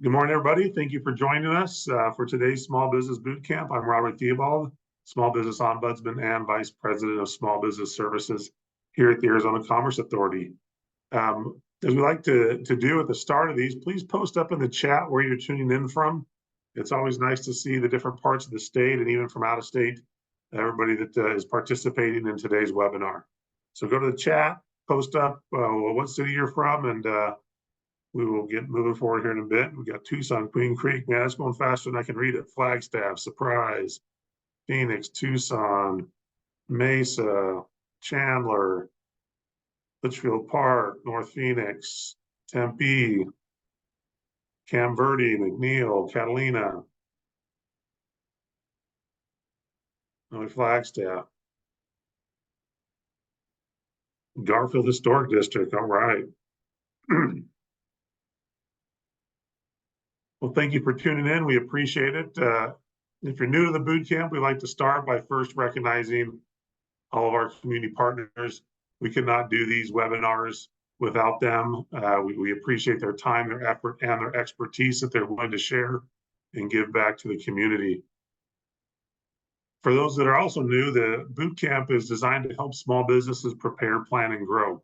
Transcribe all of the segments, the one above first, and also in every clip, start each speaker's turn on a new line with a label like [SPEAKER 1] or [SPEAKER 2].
[SPEAKER 1] Good morning, everybody. Thank you for joining us for today's Small Business Boot Camp. I'm Robert Theobald, Small Business Ombudsman and Vice President of Small Business Services here at the Arizona Commerce Authority. As we like to do at the start of these, please post up in the chat where you're tuning in from. It's always nice to see the different parts of the state and even from out of state, everybody that is participating in today's webinar. So go to the chat, post up what city you're from, and we will get moving forward here in a bit. We got Tucson, Queen Creek. Man, it's going faster than I can read it. Flagstaff, Surprise, Phoenix, Tucson, Mesa, Chandler, Litchfield Park, North Phoenix, Tempe, Cam Verde, McNeil, Catalina, Flagstaff, Garfield Historic District. All right. Well, thank you for tuning in. We appreciate it. If you're new to the boot camp, we like to start by first recognizing all of our community partners. We could not do these webinars without them. We appreciate their time, their effort, and their expertise that they're willing to share and give back to the community. For those that are also new, the boot camp is designed to help small businesses prepare, plan, and grow.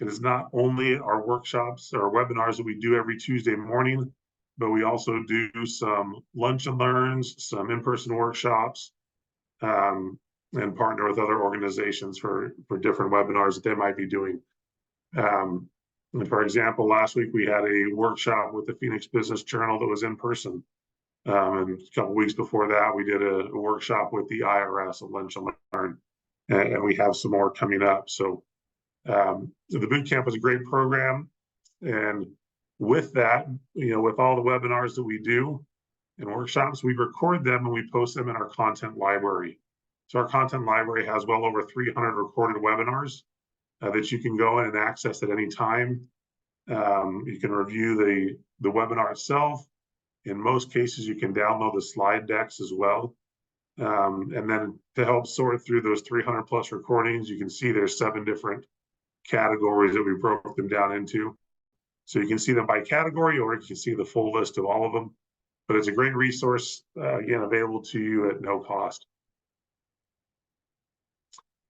[SPEAKER 1] It is not only our workshops or webinars that we do every Tuesday morning, but we also do some lunch and learns, some in-person workshops, and partner with other organizations for different webinars that they might be doing. And for example, last week we had a workshop with the Phoenix Business Journal that was in person. And a couple of weeks before that, we did a workshop with the IRS, a lunch and learn, and we have some more coming up. So the boot camp is a great program, and with that, with all the webinars that we do and workshops, we record them and we post them in our content library. So our content library has well over 300 recorded webinars that you can go in and access at any time. You can review the webinar itself. In most cases, you can download the slide decks as well. And then to help sort through those 300 plus recordings, you can see there's 7 different categories that we broke them down into. So you can see them by category, or you can see the full list of all of them. But it's a great resource, again, available to you at no cost.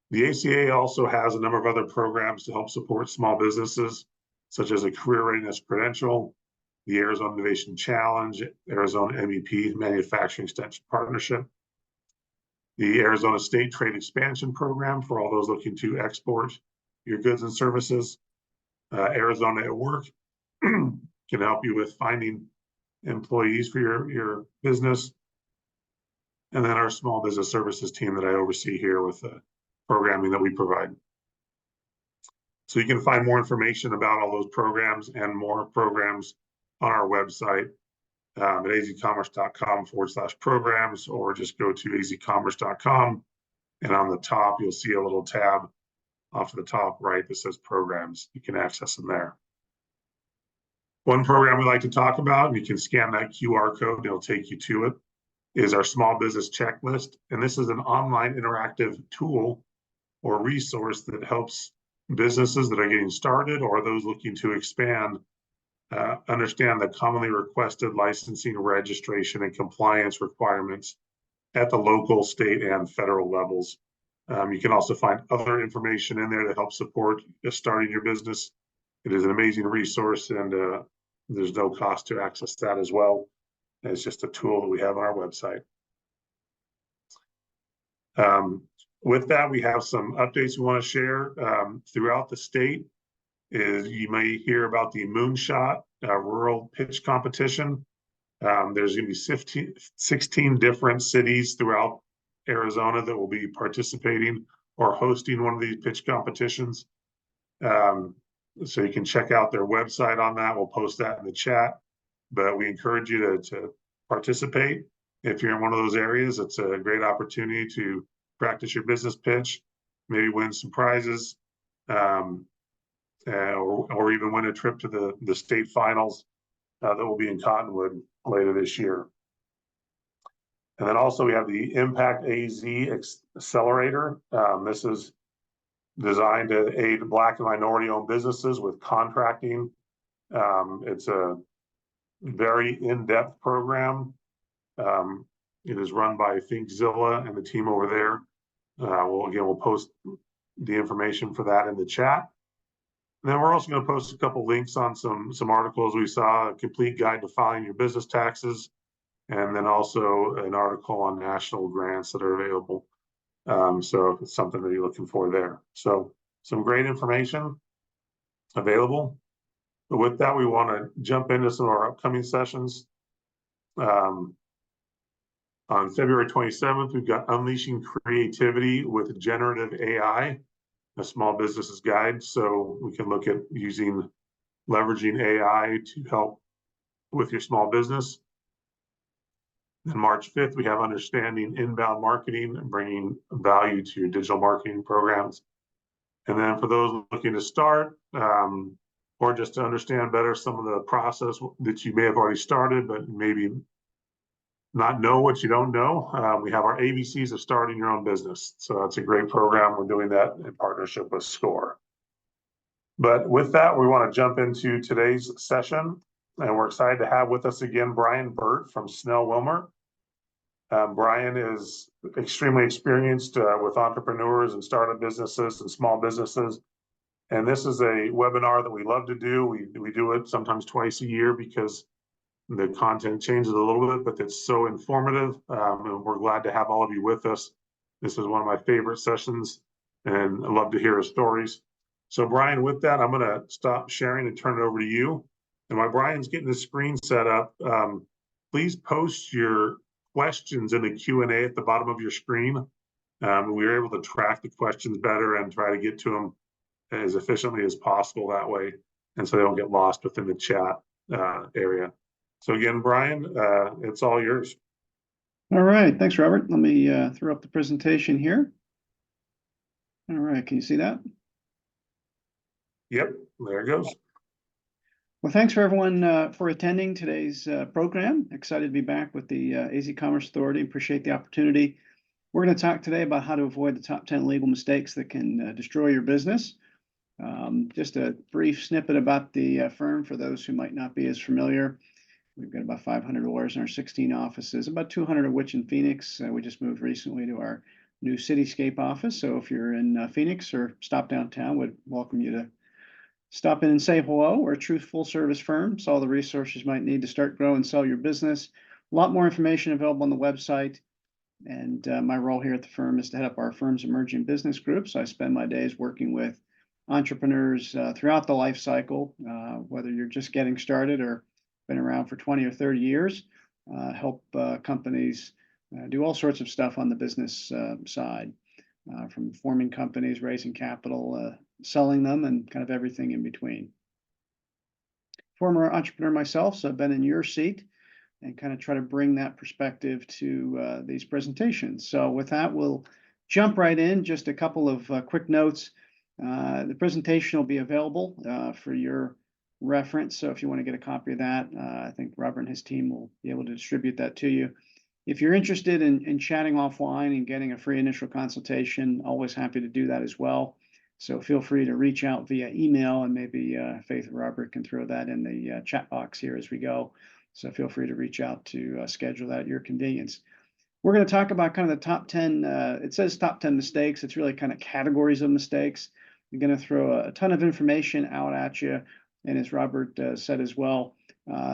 [SPEAKER 1] The ACA also has a number of other programs to help support small businesses, such as a career readiness credential, the Arizona Innovation Challenge, Arizona MEP Manufacturing Extension Partnership, the Arizona State Trade Expansion Program for all those looking to export your goods and services, Arizona at Work can help you with finding employees for your business, and then our small business services team that I oversee here with the programming that we provide. So you can find more information about all those programs and more programs on our website at azcommerce.com/programs, or just go to azcommerce.com, and on the top you'll see a little tab off to the top right that says programs. You can access them there. One program we like to talk about, and you can scan that QR code, it'll take you to it, is our small business checklist. And this is an online interactive tool or resource that helps businesses that are getting started or those looking to expand understand the commonly requested licensing, registration, and compliance requirements at the local, state, and federal levels. You can also find other information in there to help support starting your business. It is an amazing resource, and there's no cost to access that as well. It's just a tool that we have on our website. With that, we have some updates we want to share throughout the state. You may hear about the Moonshot Rural Pitch Competition. There's going to be 16 different cities throughout Arizona that will be participating or hosting one of these pitch competitions. So you can check out their website on that. We'll post that in the chat. But we encourage you to participate. If you're in one of those areas, it's a great opportunity to practice your business pitch, maybe win some prizes, or even win a trip to the state finals that will be in Cottonwood later this year. And then also we have the Impact AZ Accelerator. This is designed to aid Black and minority-owned businesses with contracting. It's a very in-depth program. It is run by ThinkZilla and the team over there. We'll post the information for that in the chat. And then we're also going to post a couple links on some articles we saw, a complete guide to filing your business taxes, and then also an article on national grants that are available. So if it's something that you're looking for there. So some great information available. But with that, we want to jump into some of our upcoming sessions. On February 27th, we've got Unleashing Creativity with Generative AI, a small business's guide. So we can look at leveraging AI to help with your small business. Then March 5th, we have Understanding Inbound Marketing and Bringing Value to Your Digital Marketing Programs. And then for those looking to start, or just to understand better some of the process that you may have already started, but maybe not know what you don't know, we have our ABCs of starting your own business. So that's a great program. We're doing that in partnership with SCORE. But with that, we want to jump into today's session, and we're excited to have with us again Brian Burt from Snell Wilmer. Brian is extremely experienced with entrepreneurs and startup businesses and small businesses. And this is a webinar that we love to do. We do it sometimes twice a year because the content changes a little bit, but it's so informative. And we're glad to have all of you with us. This is one of my favorite sessions, and I love to hear his stories. So Brian, with that, I'm going to stop sharing and turn it over to you. And while Brian's getting the screen set up, please post your questions in the Q&A at the bottom of your screen. We were able to track the questions better and try to get to them as efficiently as possible that way, and so they don't get lost within the chat area. So again, Brian, it's all yours.
[SPEAKER 2] All right, thanks, Robert. Let me throw up the presentation here. All right, can you see that?
[SPEAKER 1] Yep, there it goes.
[SPEAKER 2] Well, thanks for everyone for attending today's program. Excited to be back with the AZ Commerce Authority. Appreciate the opportunity. We're going to talk today about how to avoid the top 10 legal mistakes that can destroy your business. Just a brief snippet about the firm for those who might not be as familiar. We've got about 500 lawyers in our 16 offices, about 200 of which in Phoenix. We just moved recently to our new Cityscape office. So if you're in Phoenix or stop downtown, would welcome you to stop in and say hello. We're a true full service firm. So all the resources you might need to start, grow, and sell your business. A lot more information available on the website. And my role here at the firm is to head up our firm's emerging business group. So I spend my days working with entrepreneurs throughout the life cycle, whether you're just getting started or been around for 20 or 30 years, help companies do all sorts of stuff on the business side, from forming companies, raising capital, selling them, and kind of everything in between. Former entrepreneur myself, so I've been in your seat and kind of try to bring that perspective to these presentations. So with that, we'll jump right in. Just a couple of quick notes. The presentation will be available for your reference. So if you want to get a copy of that, I think Robert and his team will be able to distribute that to you. If you're interested in chatting offline and getting a free initial consultation, always happy to do that as well. So feel free to reach out via email, and maybe Faith or Robert can throw that in the chat box here as we go. So feel free to reach out to schedule that at your convenience. We're going to talk about kind of the top 10, it says top 10 mistakes. It's really kind of categories of mistakes. I'm going to throw a ton of information out at you. And as Robert said as well,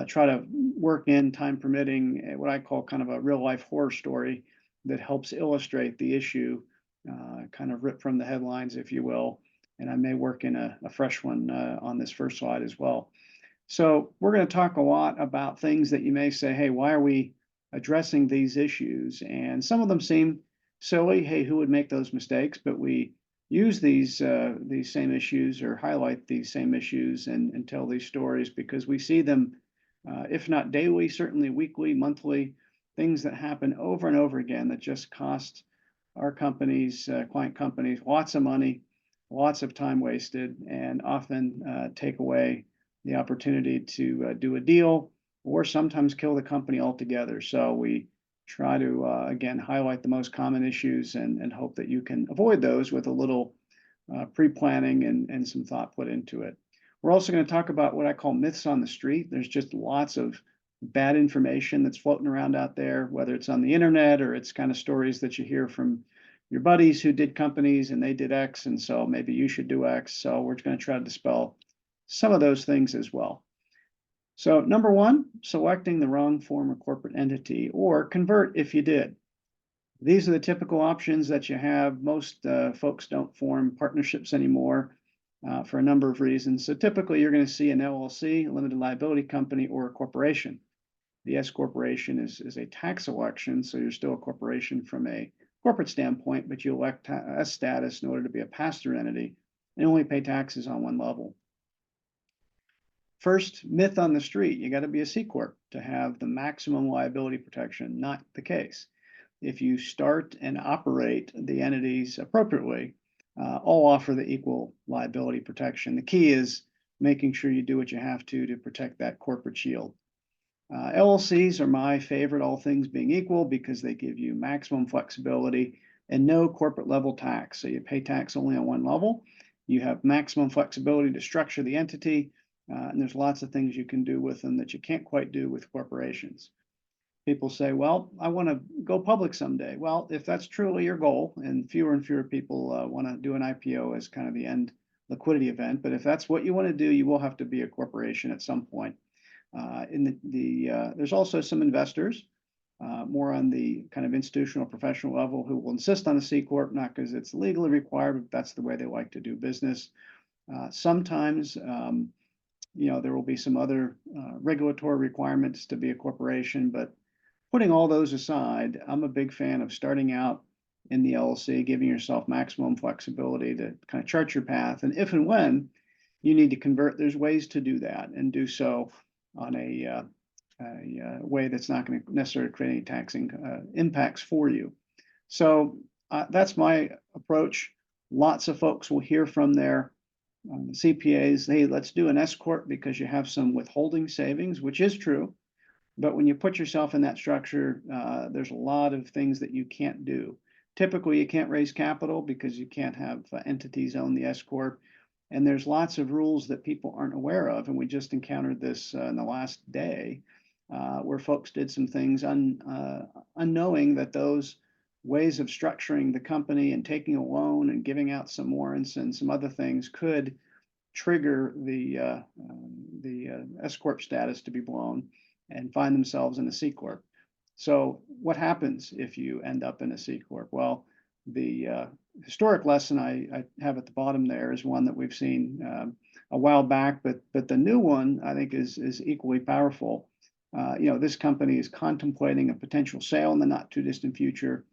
[SPEAKER 2] try to work in, time permitting, what I call kind of a real life horror story that helps illustrate the issue, kind of ripped from the headlines, if you will. And I may work in a fresh one on this first slide as well. So we're going to talk a lot about things that you may say, hey, why are we addressing these issues? And some of them seem silly. Hey, who would make those mistakes? But we use these same issues or highlight these same issues and tell these stories because we see them, if not daily, certainly weekly, monthly, things that happen over and over again that just cost our companies, client companies, lots of money, lots of time wasted, and often take away the opportunity to do a deal or sometimes kill the company altogether. So we try to, again, highlight the most common issues and hope that you can avoid those with a little pre-planning and some thought put into it. We're also going to talk about what I call myths on the street. There's just lots of bad information that's floating around out there, whether it's on the internet or it's kind of stories that you hear from your buddies who did companies and they did X, and so maybe you should do X. So we're going to try to dispel some of those things as well. So number one, selecting the wrong form of corporate entity, or convert if you did. These are the typical options that you have. Most folks don't form partnerships anymore for a number of reasons. So typically you're going to see an LLC, limited liability company, or a corporation. The S corporation is a tax election, so you're still a corporation from a corporate standpoint, but you elect S status in order to be a pass-through entity and only pay taxes on one level. First myth on the street, you got to be a C corp to have the maximum liability protection. Not the case. If you start and operate the entities appropriately, all offer the equal liability protection. The key is making sure you do what you have to protect that corporate shield. LLCs are my favorite, all things being equal, because they give you maximum flexibility and no corporate level tax. So you pay tax only on one level. You have maximum flexibility to structure the entity, and there's lots of things you can do with them that you can't quite do with corporations. People say, well, I want to go public someday. Well, if that's truly your goal, and fewer people want to do an IPO as kind of the end liquidity event, but if that's what you want to do, you will have to be a corporation at some point. There's also some investors, more on the kind of institutional professional level, who will insist on a C corp, not because it's legally required, but that's the way they like to do business. Sometimes, there will be some other regulatory requirements to be a corporation, but putting all those aside, I'm a big fan of starting out in the LLC, giving yourself maximum flexibility to kind of chart your path. And if and when you need to convert, there's ways to do that, and do so on a way that's not going to necessarily create any taxing impacts for you. So that's my approach. Lots of folks will hear from their CPAs, hey, let's do an S corp because you have some withholding savings, which is true. But when you put yourself in that structure, there's a lot of things that you can't do. Typically, you can't raise capital because you can't have entities own the S corp. And there's lots of rules that people aren't aware of. And we just encountered this in the last day, where folks did some things unknowing that those ways of structuring the company and taking a loan and giving out some warrants and some other things could trigger the S corp status to be blown and find themselves in a C corp. So what happens if you end up in a C corp? Well, the historic lesson I have at the bottom there is one that we've seen a while back, but the new one I think is equally powerful. This company is contemplating a potential sale in the not too distant future.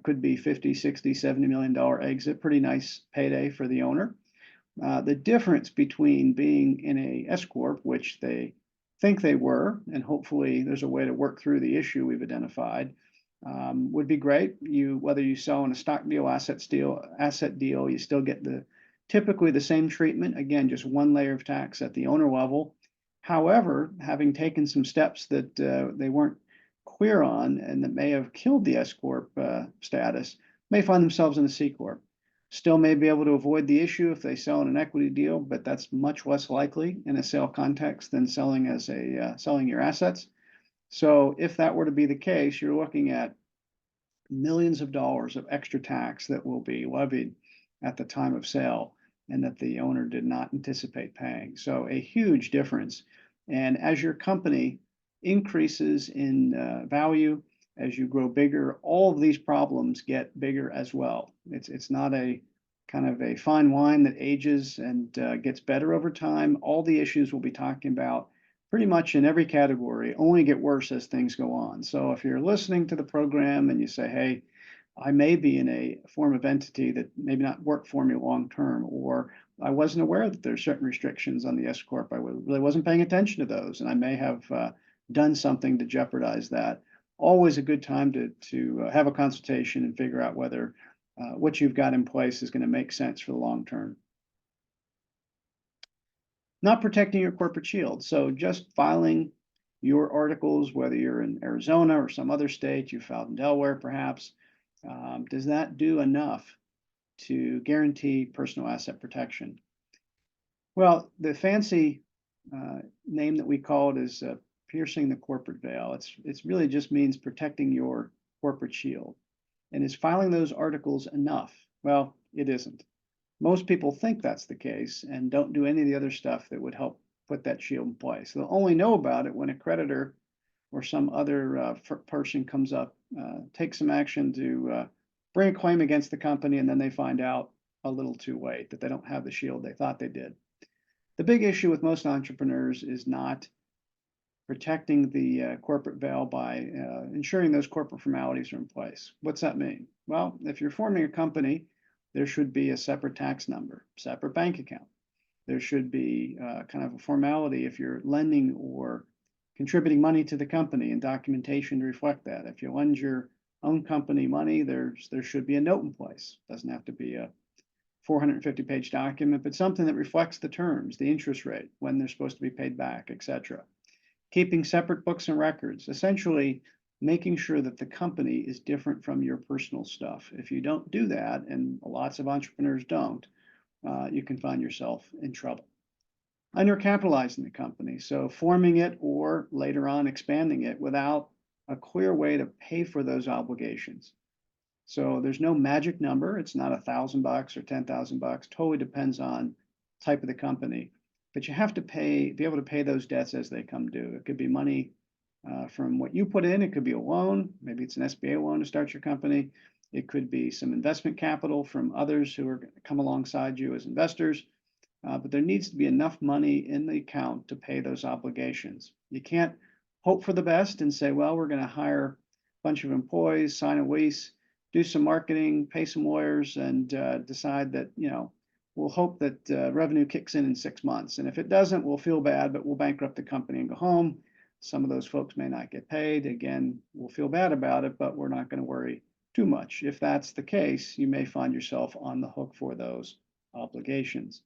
[SPEAKER 2] Could be 50, 60, $70 million exit. Pretty nice payday for the owner. The difference between being in a S corp, which they think they were, and hopefully there's a way to work through the issue we've identified, would be great. Whether you sell in a stock deal, asset deal, you still get typically the same treatment. Again, just one layer of tax at the owner level. However, having taken some steps that they weren't clear on and that may have killed the S corp status, may find themselves in a C corp. Still may be able to avoid the issue if they sell in an equity deal, but that's much less likely in a sale context than selling your assets. So if that were to be the case, you're looking at millions of dollars of extra tax that will be levied at the time of sale and that the owner did not anticipate paying. So a huge difference. And as your company increases in value, as you grow bigger, all of these problems get bigger as well. It's not a kind of a fine wine that ages and gets better over time. All the issues we'll be talking about pretty much in every category only get worse as things go on. So if you're listening to the program and you say, hey, I may be in a form of entity that maybe not work for me long term, or I wasn't aware that there's certain restrictions on the S corp. I really wasn't paying attention to those, and I may have done something to jeopardize that. Always a good time to have a consultation and figure out whether what you've got in place is going to make sense for the long term. Not protecting your corporate shield. So just filing your articles, whether you're in Arizona or some other state, you filed in Delaware perhaps, does that do enough to guarantee personal asset protection? Well, the fancy name that we call it is piercing the corporate veil. It's really just means protecting your corporate shield. And is filing those articles enough? Well, it isn't. Most people think that's the case and don't do any of the other stuff that would help put that shield in place. They'll only know about it when a creditor or some other person comes up, takes some action to bring a claim against the company, and then they find out a little too late that they don't have the shield they thought they did. The big issue with most entrepreneurs is not protecting the corporate veil by ensuring those corporate formalities are in place. What's that mean? Well, if you're forming a company, there should be a separate tax number, separate bank account. There should be kind of a formality if you're lending or contributing money to the company and documentation to reflect that. If you lend your own company money, there should be a note in place. It doesn't have to be a 450-page document, but something that reflects the terms, the interest rate, when they're supposed to be paid back, etc. Keeping separate books and records, essentially making sure that the company is different from your personal stuff. If you don't do that, and lots of entrepreneurs don't, you can find yourself in trouble. Undercapitalizing the company, so forming it or later on expanding it without a clear way to pay for those obligations. So there's no magic number. It's not $1,000 or $10,000. Totally depends on type of the company. But you have to be able to pay those debts as they come due. It could be money from what you put in. It could be a loan. Maybe it's an SBA loan to start your company. It could be some investment capital from others who are going to come alongside you as investors. But there needs to be enough money in the account to pay those obligations. You can't hope for the best and say, well, we're going to hire a bunch of employees, sign a lease, do some marketing, pay some lawyers, and decide that, we'll hope that revenue kicks in 6 months. And if it doesn't, we'll feel bad, but we'll bankrupt the company and go home. Some of those folks may not get paid. Again, we'll feel bad about it, but we're not going to worry too much. If that's the case, you may find yourself on the hook for those obligations.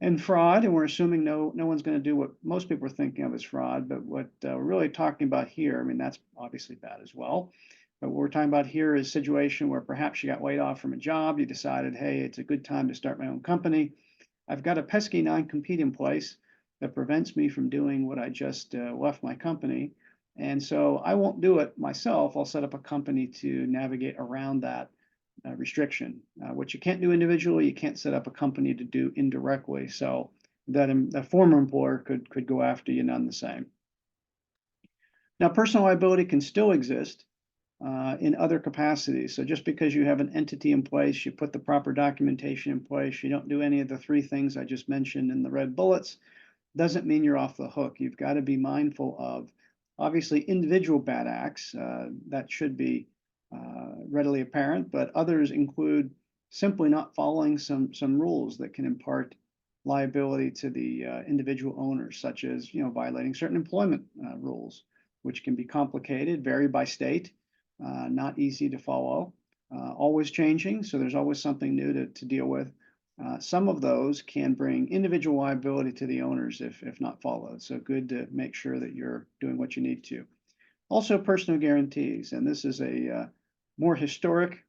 [SPEAKER 2] And fraud, and we're assuming no one's going to do what most people are thinking of as fraud, but what we're really talking about here, I mean, that's obviously bad as well. But what we're talking about here is a situation where perhaps you got laid off from a job, you decided, hey, it's a good time to start my own company. I've got a pesky non-compete in place that prevents me from doing what I just left my company. And so I won't do it myself. I'll set up a company to navigate around that restriction. What you can't do individually, you can't set up a company to do indirectly. So that a former employer could go after you none the same. Now, personal liability can still exist in other capacities. So just because you have an entity in place, you put the proper documentation in place, you don't do any of the 3 things I just mentioned in the red bullets, doesn't mean you're off the hook. You've got to be mindful of, obviously, individual bad acts that should be readily apparent, but others include simply not following some rules that can impart liability to the individual owners, such as violating certain employment rules, which can be complicated, vary by state, not easy to follow, always changing. So there's always something new to deal with. Some of those can bring individual liability to the owners if not followed. So good to make sure that you're doing what you need to. Also, personal guarantees, and this is a more historic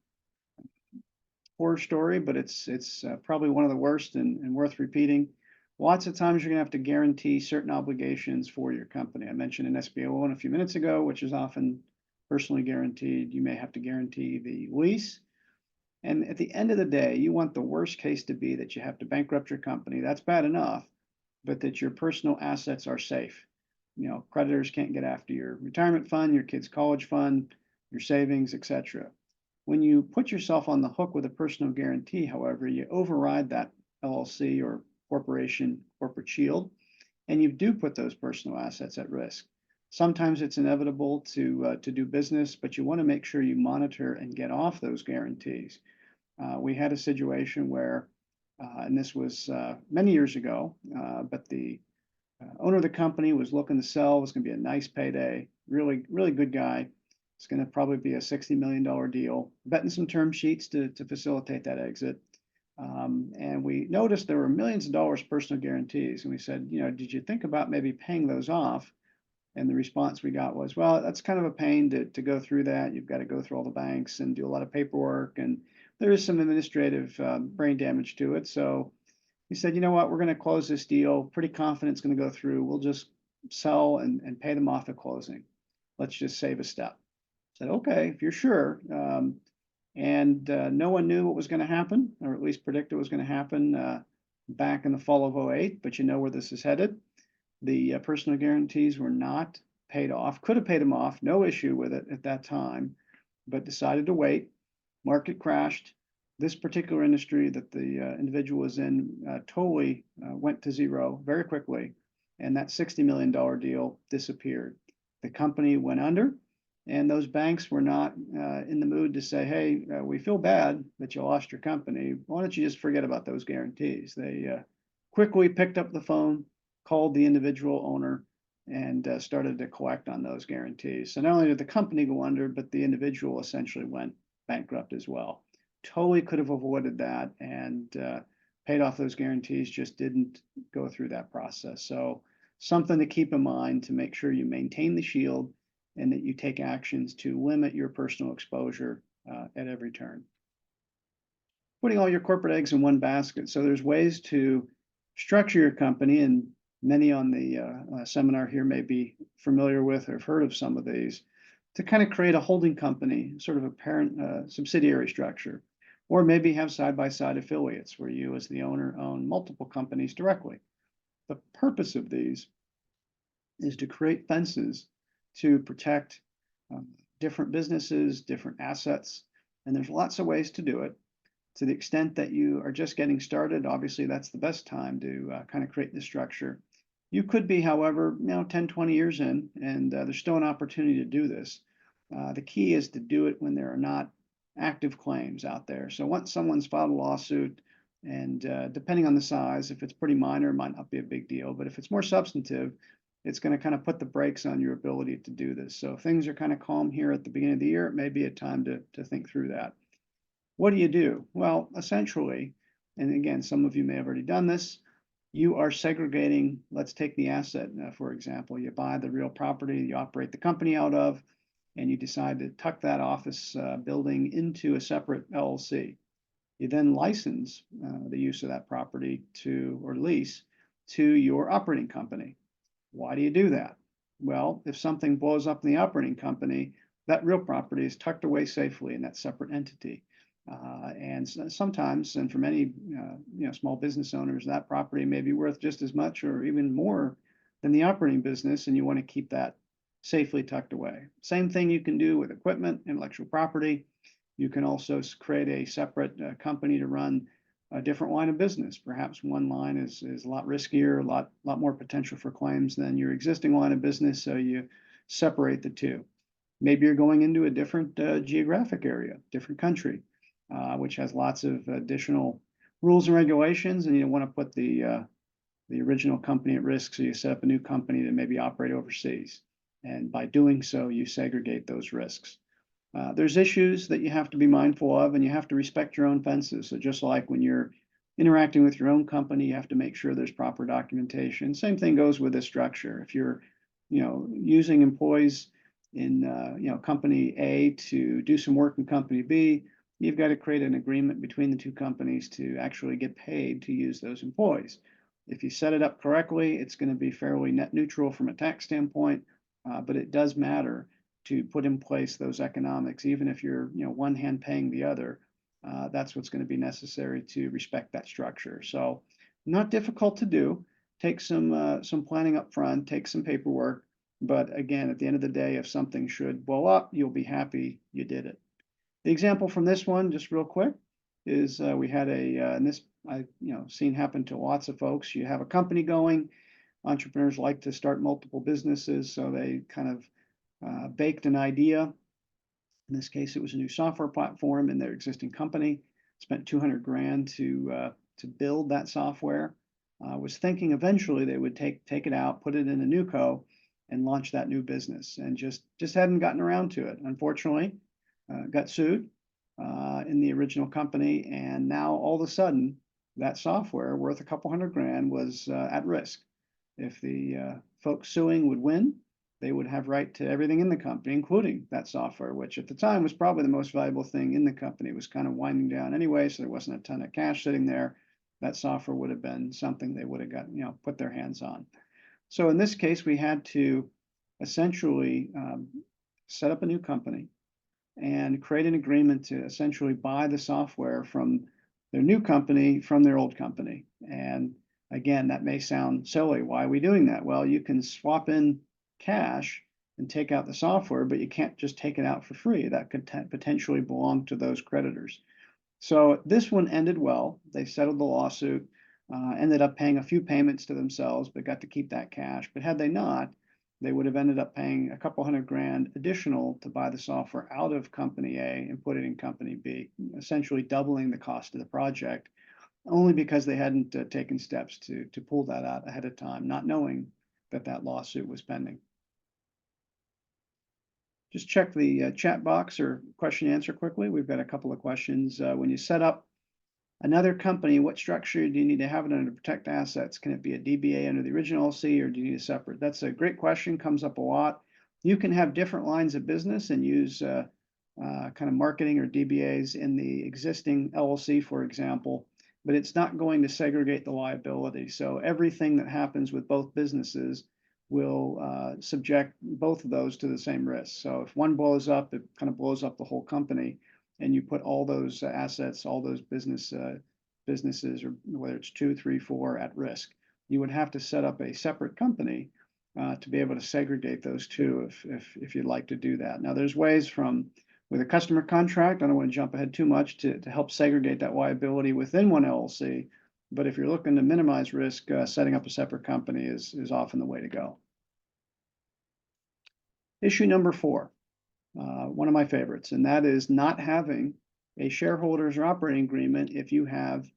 [SPEAKER 2] horror story, but it's probably one of the worst and worth repeating. Lots of times you're going to have to guarantee certain obligations for your company. I mentioned an SBA loan a few minutes ago, which is often personally guaranteed. You may have to guarantee the lease. And at the end of the day, you want the worst case to be that you have to bankrupt your company. That's bad enough, but that your personal assets are safe. Creditors can't get after your retirement fund, your kid's college fund, your savings, etc. When you put yourself on the hook with a personal guarantee, however, you override that LLC or corporation corporate shield, and you do put those personal assets at risk. Sometimes it's inevitable to do business, but you want to make sure you monitor and get off those guarantees. We had a situation where, and this was many years ago, but the owner of the company was looking to sell. It was going to be a nice payday. Really, really good guy. It's going to probably be a $60 million deal. Betting some term sheets to facilitate that exit. And we noticed there were millions of dollars personal guarantees. And we said, did you think about maybe paying those off? And the response we got was, well, that's kind of a pain to go through that. You've got to go through all the banks and do a lot of paperwork. And there is some administrative brain damage to it. So he said, you know what, we're going to close this deal. Pretty confident it's going to go through. We'll just sell and pay them off at closing. Let's just save a step. I said, okay, if you're sure. And no one knew what was going to happen, or at least predict it was going to happen back in the fall of '08, but you know where this is headed. The personal guarantees were not paid off, could have paid them off, no issue with it at that time, but decided to wait. Market crashed. This particular industry that the individual was in totally went to zero very quickly, and that $60 million deal disappeared. The company went under, and those banks were not in the mood to say, hey, we feel bad that you lost your company. Why don't you just forget about those guarantees? They quickly picked up the phone, called the individual owner, and started to collect on those guarantees. So not only did the company go under, but the individual essentially went bankrupt as well. Totally could have avoided that and paid off those guarantees, just didn't go through that process. So something to keep in mind to make sure you maintain the shield and that you take actions to limit your personal exposure at every turn. Putting all your corporate eggs in one basket. So there's ways to structure your company, and many on the seminar here may be familiar with or have heard of some of these, to kind of create a holding company, sort of a parent subsidiary structure, or maybe have side-by-side affiliates where you as the owner own multiple companies directly. The purpose of these is to create fences to protect different businesses, different assets, and there's lots of ways to do it. To the extent that you are just getting started, obviously that's the best time to kind of create this structure. You could be, however, 10, 20 years in, and there's still an opportunity to do this. The key is to do it when there are not active claims out there. So once someone's filed a lawsuit, and depending on the size, if it's pretty minor, it might not be a big deal. But if it's more substantive, it's going to kind of put the brakes on your ability to do this. So if things are kind of calm here at the beginning of the year, it may be a time to think through that. What do you do? Well, essentially, and again, some of you may have already done this, you are segregating. Let's take the asset, for example. You buy the real property you operate the company out of, and you decide to tuck that office building into a separate LLC. You then license the use of that property to, or lease, to your operating company. Why do you do that? Well, if something blows up in the operating company, that real property is tucked away safely in that separate entity. And sometimes, and for many small business owners, that property may be worth just as much or even more than the operating business, and you want to keep that safely tucked away. Same thing you can do with equipment, intellectual property. You can also create a separate company to run a different line of business. Perhaps one line is a lot riskier, a lot more potential for claims than your existing line of business, so you separate the two. Maybe you're going into a different geographic area, different country, which has lots of additional rules and regulations, and you don't want to put the original company at risk, so you set up a new company to maybe operate overseas. And by doing so, you segregate those risks. There's issues that you have to be mindful of, and you have to respect your own fences. So just like when you're interacting with your own company, you have to make sure there's proper documentation. Same thing goes with this structure. If you're, using employees in, company A to do some work in company B, you've got to create an agreement between the two companies to actually get paid to use those employees. If you set it up correctly, it's going to be fairly net neutral from a tax standpoint, but it does matter to put in place those economics, even if you're, one hand paying the other. That's what's going to be necessary to respect that structure. So, not difficult to do. Take some planning up front, take some paperwork, but again, at the end of the day, if something should blow up, you'll be happy you did it. The example from this one, just real quick, is we had and this I've seen happen to lots of folks. You have a company going. Entrepreneurs like to start multiple businesses, so they kind of baked an idea. In this case, it was a new software platform in their existing company. Spent 200 grand to build that software. Was thinking eventually they would take it out, put it in a new co, and launch that new business, and just hadn't gotten around to it. Unfortunately, got sued in the original company, and now all of a sudden, that software worth a couple hundred grand was at risk. If the folks suing would win, they would have right to everything in the company, including that software, which at the time was probably the most valuable thing in the company. It was kind of winding down anyway, so there wasn't a ton of cash sitting there. That software would have been something they would have got, put their hands on. So in this case, we had to essentially set up a new company and create an agreement to essentially buy the software from their new company from their old company. And again, that may sound silly. Why are we doing that? Well, you can swap in cash and take out the software, but you can't just take it out for free. That could potentially belong to those creditors. So this one ended well. They settled the lawsuit, ended up paying a few payments to themselves, but got to keep that cash. But had they not, they would have ended up paying a couple $100,000 additional to buy the software out of company A and put it in company B, essentially doubling the cost of the project, only because they hadn't taken steps to pull that out ahead of time, not knowing that that lawsuit was pending. Just check the chat box or question and answer quickly. We've got a couple of questions. When you set up another company, what structure do you need to have it under to protect assets? Can it be a DBA under the original LLC, or do you need a separate? That's a great question, comes up a lot. You can have different lines of business and use kind of marketing or DBAs in the existing LLC, for example, but it's not going to segregate the liability. So everything that happens with both businesses will subject both of those to the same risk. So if one blows up, it kind of blows up the whole company, and you put all those assets, all those businesses, or whether it's 2, 3, 4, at risk. You would have to set up a separate company to be able to segregate those two if you'd like to do that. Now, there's ways from with a customer contract, I don't want to jump ahead too much, to help segregate that liability within one LLC. But if you're looking to minimize risk, setting up a separate company is often the way to go. Issue number 4, one of my favorites, and that is not having a shareholders or operating agreement if you have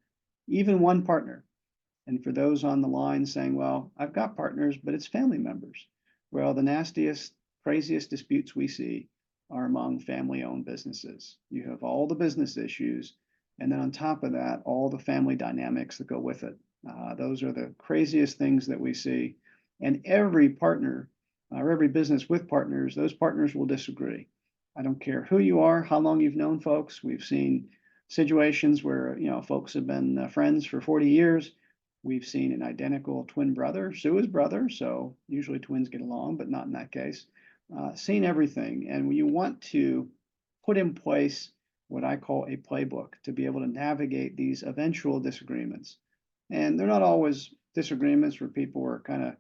[SPEAKER 2] even one partner. And for those on the line saying, well, I've got partners, but it's family members. Well, the nastiest, craziest disputes we see are among family-owned businesses. You have all the business issues, and then on top of that, all the family dynamics that go with it. Those are the craziest things that we see. And every partner or every business with partners, those partners will disagree. I don't care who you are, how long you've known folks. We've seen situations where, folks have been friends for 40 years. We've seen an identical twin brother sue his brother, so usually twins get along, but not in that case. Seen everything, and you want to put in place what I call a playbook to be able to navigate these eventual disagreements. And they're not always disagreements where people are kind of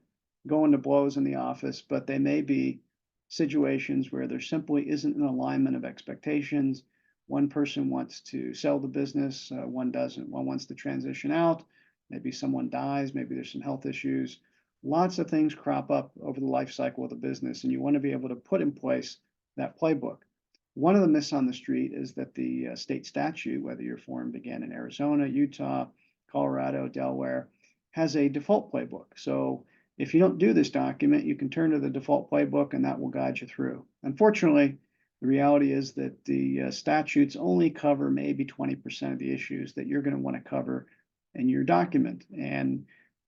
[SPEAKER 2] going to blows in the office, but they may be situations where there simply isn't an alignment of expectations. One person wants to sell the business, one doesn't. One wants to transition out. Maybe someone dies, maybe there's some health issues. Lots of things crop up over the life cycle of the business, and you want to be able to put in place that playbook. One of the myths on the street is that the state statute, whether your form began in Arizona, Utah, Colorado, Delaware, has a default playbook. So if you don't do this document, you can turn to the default playbook and that will guide you through. Unfortunately, the reality is that the statutes only cover maybe 20% of the issues that you're going to want to cover in your document. And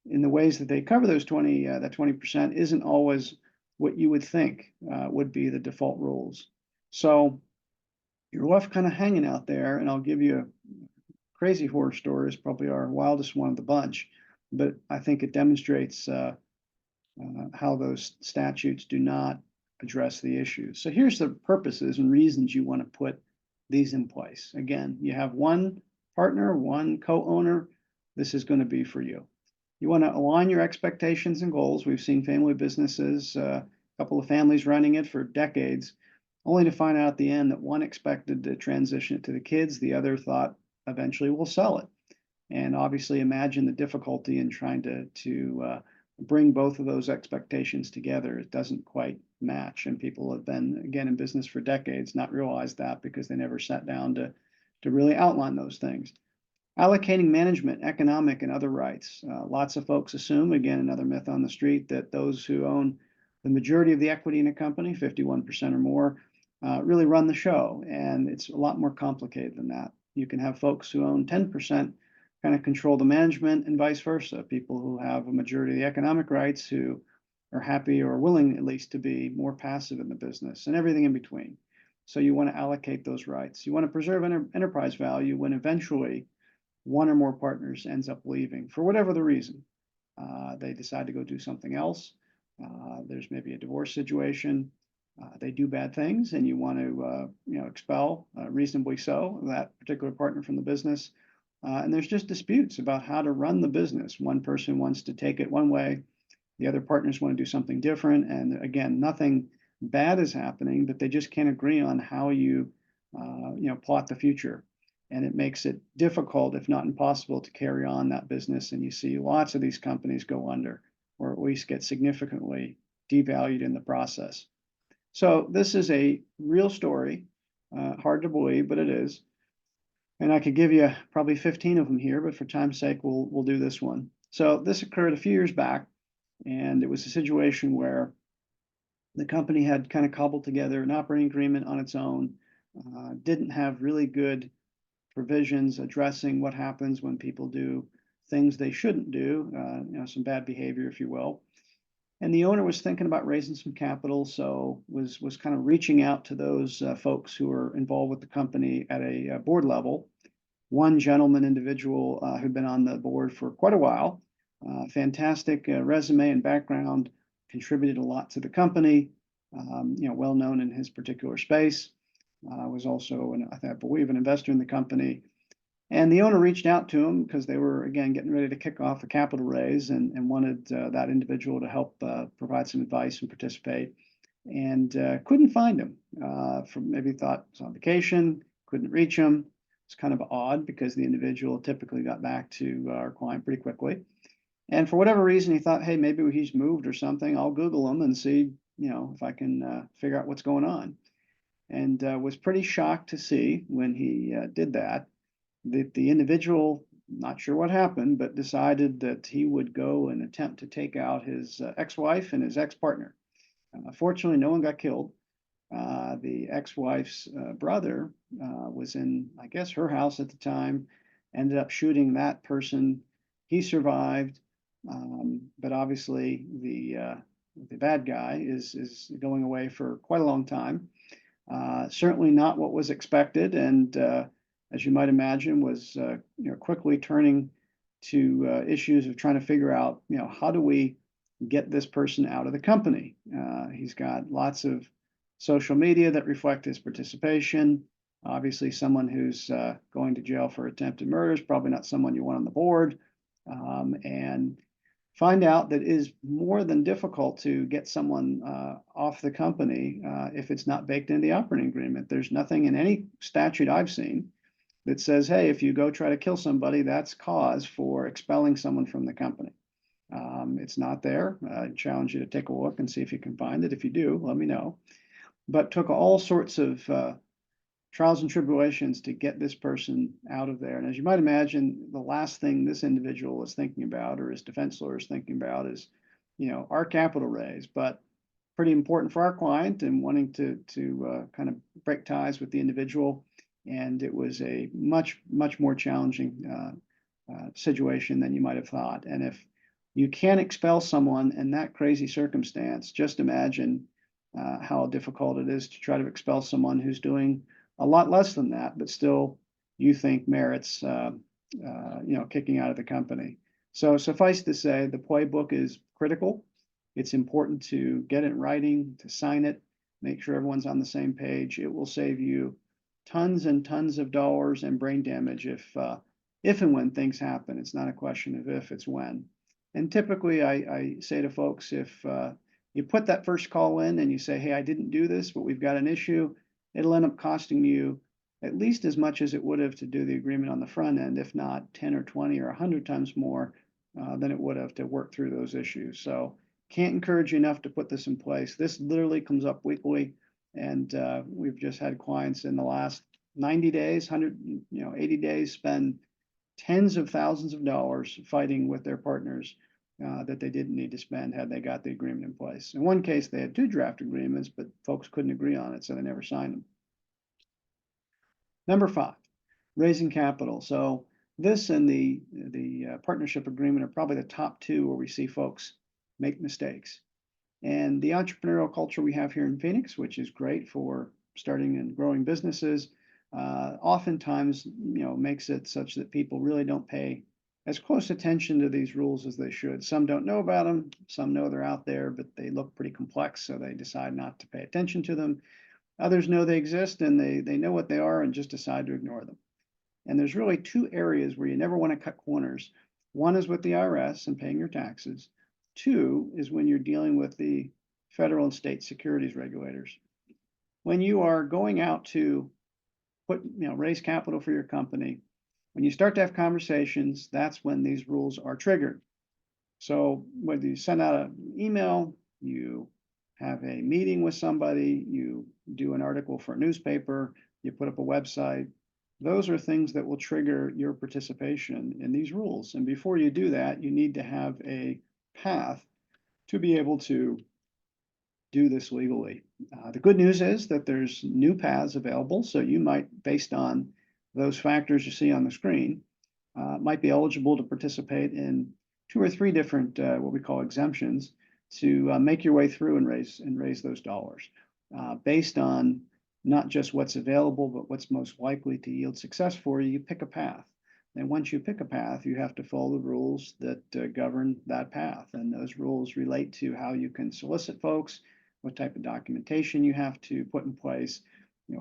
[SPEAKER 2] in the ways that they cover those 20% isn't always what you would think would be the default rules. So you're left kind of hanging out there, and I'll give you a crazy horror story, is probably our wildest one of the bunch, but I think it demonstrates how those statutes do not address the issues. So here's the purposes and reasons you want to put these in place. Again, you have one partner, one co-owner. This is going to be for you. You want to align your expectations and goals. We've seen family businesses, a couple of families running it for decades, only to find out at the end that one expected to transition it to the kids, the other thought eventually we'll sell it. And obviously imagine the difficulty in trying to bring both of those expectations together. It doesn't quite match, and people have been, again, in business for decades, not realized that because they never sat down to really outline those things. Allocating management, economic, and other rights. Lots of folks assume, again, another myth on the street, that those who own the majority of the equity in a company, 51% or more, really run the show. And it's a lot more complicated than that. You can have folks who own 10% kind of control the management, and vice versa. People who have a majority of the economic rights who are happy or willing at least to be more passive in the business, and everything in between. So you want to allocate those rights. You want to preserve enterprise value when eventually one or more partners ends up leaving for whatever the reason. They decide to go do something else. There's maybe a divorce situation. They do bad things, and you want to, expel, reasonably so, that particular partner from the business. And there's just disputes about how to run the business. One person wants to take it one way, the other partners want to do something different. And again, nothing bad is happening, but they just can't agree on how you, plot the future. And it makes it difficult, if not impossible, to carry on that business. And you see lots of these companies go under, or at least get significantly devalued in the process. So this is a real story. Hard to believe, but it is. And I could give you probably 15 of them here, but for time's sake, we'll do this one. So this occurred a few years back, and it was a situation where the company had kind of cobbled together an operating agreement on its own, didn't have really good provisions addressing what happens when people do things they shouldn't do, some bad behavior, if you will. And the owner was thinking about raising some capital, so was kind of reaching out to those folks who were involved with the company at a board level. One gentleman individual who'd been on the board for quite a while, fantastic resume and background, contributed a lot to the company, well known in his particular space, was also, I believe, an investor in the company. And the owner reached out to him because they were, again, getting ready to kick off a capital raise and wanted that individual to help provide some advice and participate. And couldn't find him. Maybe thought he was on vacation, couldn't reach him. It's kind of odd because the individual typically got back to our client pretty quickly. And for whatever reason, he thought, hey, maybe he's moved or something. I'll Google him and see, if I can figure out what's going on. And was pretty shocked to see when he did that the individual, not sure what happened, but decided that he would go and attempt to take out his ex-wife and his ex-partner. Fortunately, no one got killed. The ex-wife's brother was in, I guess, her house at the time, ended up shooting that person. He survived, but obviously the bad guy is going away for quite a long time. Certainly not what was expected, and as you might imagine, was quickly turning to issues of trying to figure out, how do we get this person out of the company? He's got lots of social media that reflect his participation. Obviously, someone who's going to jail for attempted murder is probably not someone you want on the board. And find out that it is more than difficult to get someone off the company if it's not baked into the operating agreement. There's nothing in any statute I've seen that says, hey, if you go try to kill somebody, that's cause for expelling someone from the company. It's not there. I challenge you to take a look and see if you can find it. If you do, let me know. But took all sorts of trials and tribulations to get this person out of there. And as you might imagine, the last thing this individual is thinking about, or his defense lawyer is thinking about, is, our capital raise. But pretty important for our client and wanting to kind of break ties with the individual. And it was a much more challenging situation than you might have thought. And if you can't expel someone in that crazy circumstance, just imagine how difficult it is to try to expel someone who's doing a lot less than that, but still you think merits, kicking out of the company. So suffice to say, the playbook is critical. It's important to get it in writing, to sign it, make sure everyone's on the same page. It will save you tons and tons of dollars and brain damage if and when things happen. It's not a question of if, it's when. And typically I say to folks, if you put that first call in and you say, hey, I didn't do this, but we've got an issue, it'll end up costing you at least as much as it would have to do the agreement on the front end, if not 10 or 20 or 100 times more than it would have to work through those issues. So can't encourage you enough to put this in place. This literally comes up weekly, and we've just had clients in the last 90 days, 80 days, spend tens of thousands of dollars fighting with their partners that they didn't need to spend had they got the agreement in place. In one case, they had 2 draft agreements, but folks couldn't agree on it, so they never signed them. Number 5, raising capital. So this and the partnership agreement are probably the top 2 where we see folks make mistakes. And the entrepreneurial culture we have here in Phoenix, which is great for starting and growing businesses, oftentimes makes it such that people really don't pay as close attention to these rules as they should. Some don't know about them, some know they're out there, but they look pretty complex, so they decide not to pay attention to them. Others know they exist and they know what they are and just decide to ignore them. And there's really two areas where you never want to cut corners. One is with the IRS and paying your taxes. Two is when you're dealing with the federal and state securities regulators. When you are going out to raise capital for your company, when you start to have conversations, that's when these rules are triggered. So whether you send out an email, you have a meeting with somebody, you do an article for a newspaper, you put up a website, those are things that will trigger your participation in these rules. And before you do that, you need to have a path to be able to do this legally. The good news is that there's new paths available. So you might, based on those factors you see on the screen, might be eligible to participate in 2 or 3 different what we call exemptions to make your way through and raise those dollars based on not just what's available, but what's most likely to yield success for you. You pick a path. And once you pick a path, you have to follow the rules that govern that path. And those rules relate to how you can solicit folks, what type of documentation you have to put in place,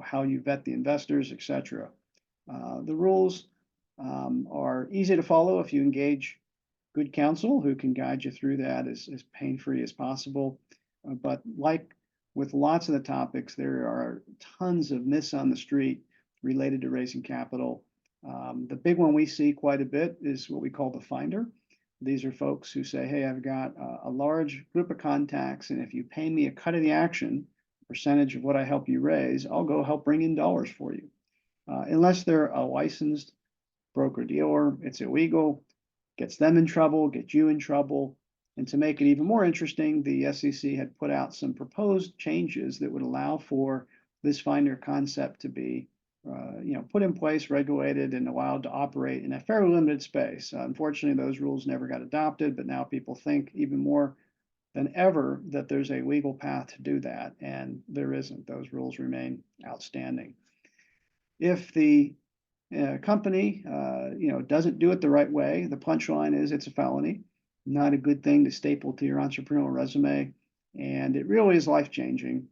[SPEAKER 2] how you vet the investors, etc. The rules are easy to follow if you engage good counsel who can guide you through that as pain-free as possible. But like with lots of the topics, there are tons of myths on the street related to raising capital. The big one we see quite a bit is what we call the finder. These are folks who say, hey, I've got a large group of contacts, and if you pay me a cut of the action, percentage of what I help you raise, I'll go help bring in dollars for you. Unless they're a licensed broker-dealer, it's illegal, gets them in trouble, gets you in trouble. And to make it even more interesting, the SEC had put out some proposed changes that would allow for this finder concept to be put in place, regulated, and allowed to operate in a fairly limited space. Unfortunately, those rules never got adopted, but now people think even more than ever that there's a legal path to do that, and there isn't. Those rules remain outstanding. If the company doesn't do it the right way, the punchline is it's a felony. Not a good thing to staple to your entrepreneurial resume, and it really is life-changing.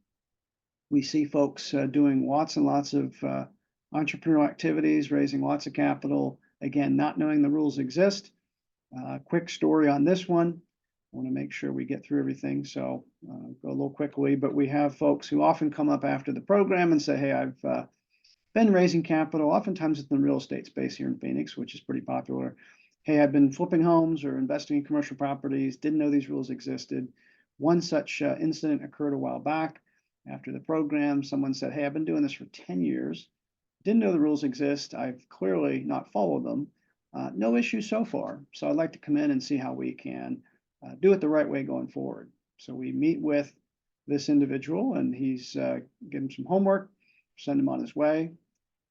[SPEAKER 2] We see folks doing lots and lots of entrepreneurial activities, raising lots of capital, again, not knowing the rules exist. Quick story on this one. I want to make sure we get through everything, so go a little quickly, but we have folks who often come up after the program and say, hey, I've been raising capital. Oftentimes it's in the real estate space here in Phoenix, which is pretty popular. Hey, I've been flipping homes or investing in commercial properties, didn't know these rules existed. One such incident occurred a while back. After the program, someone said, hey, I've been doing this for 10 years. Didn't know the rules exist. I've clearly not followed them. No issues so far. So I'd like to come in and see how we can do it the right way going forward. So we meet with this individual, and he's given some homework, send him on his way,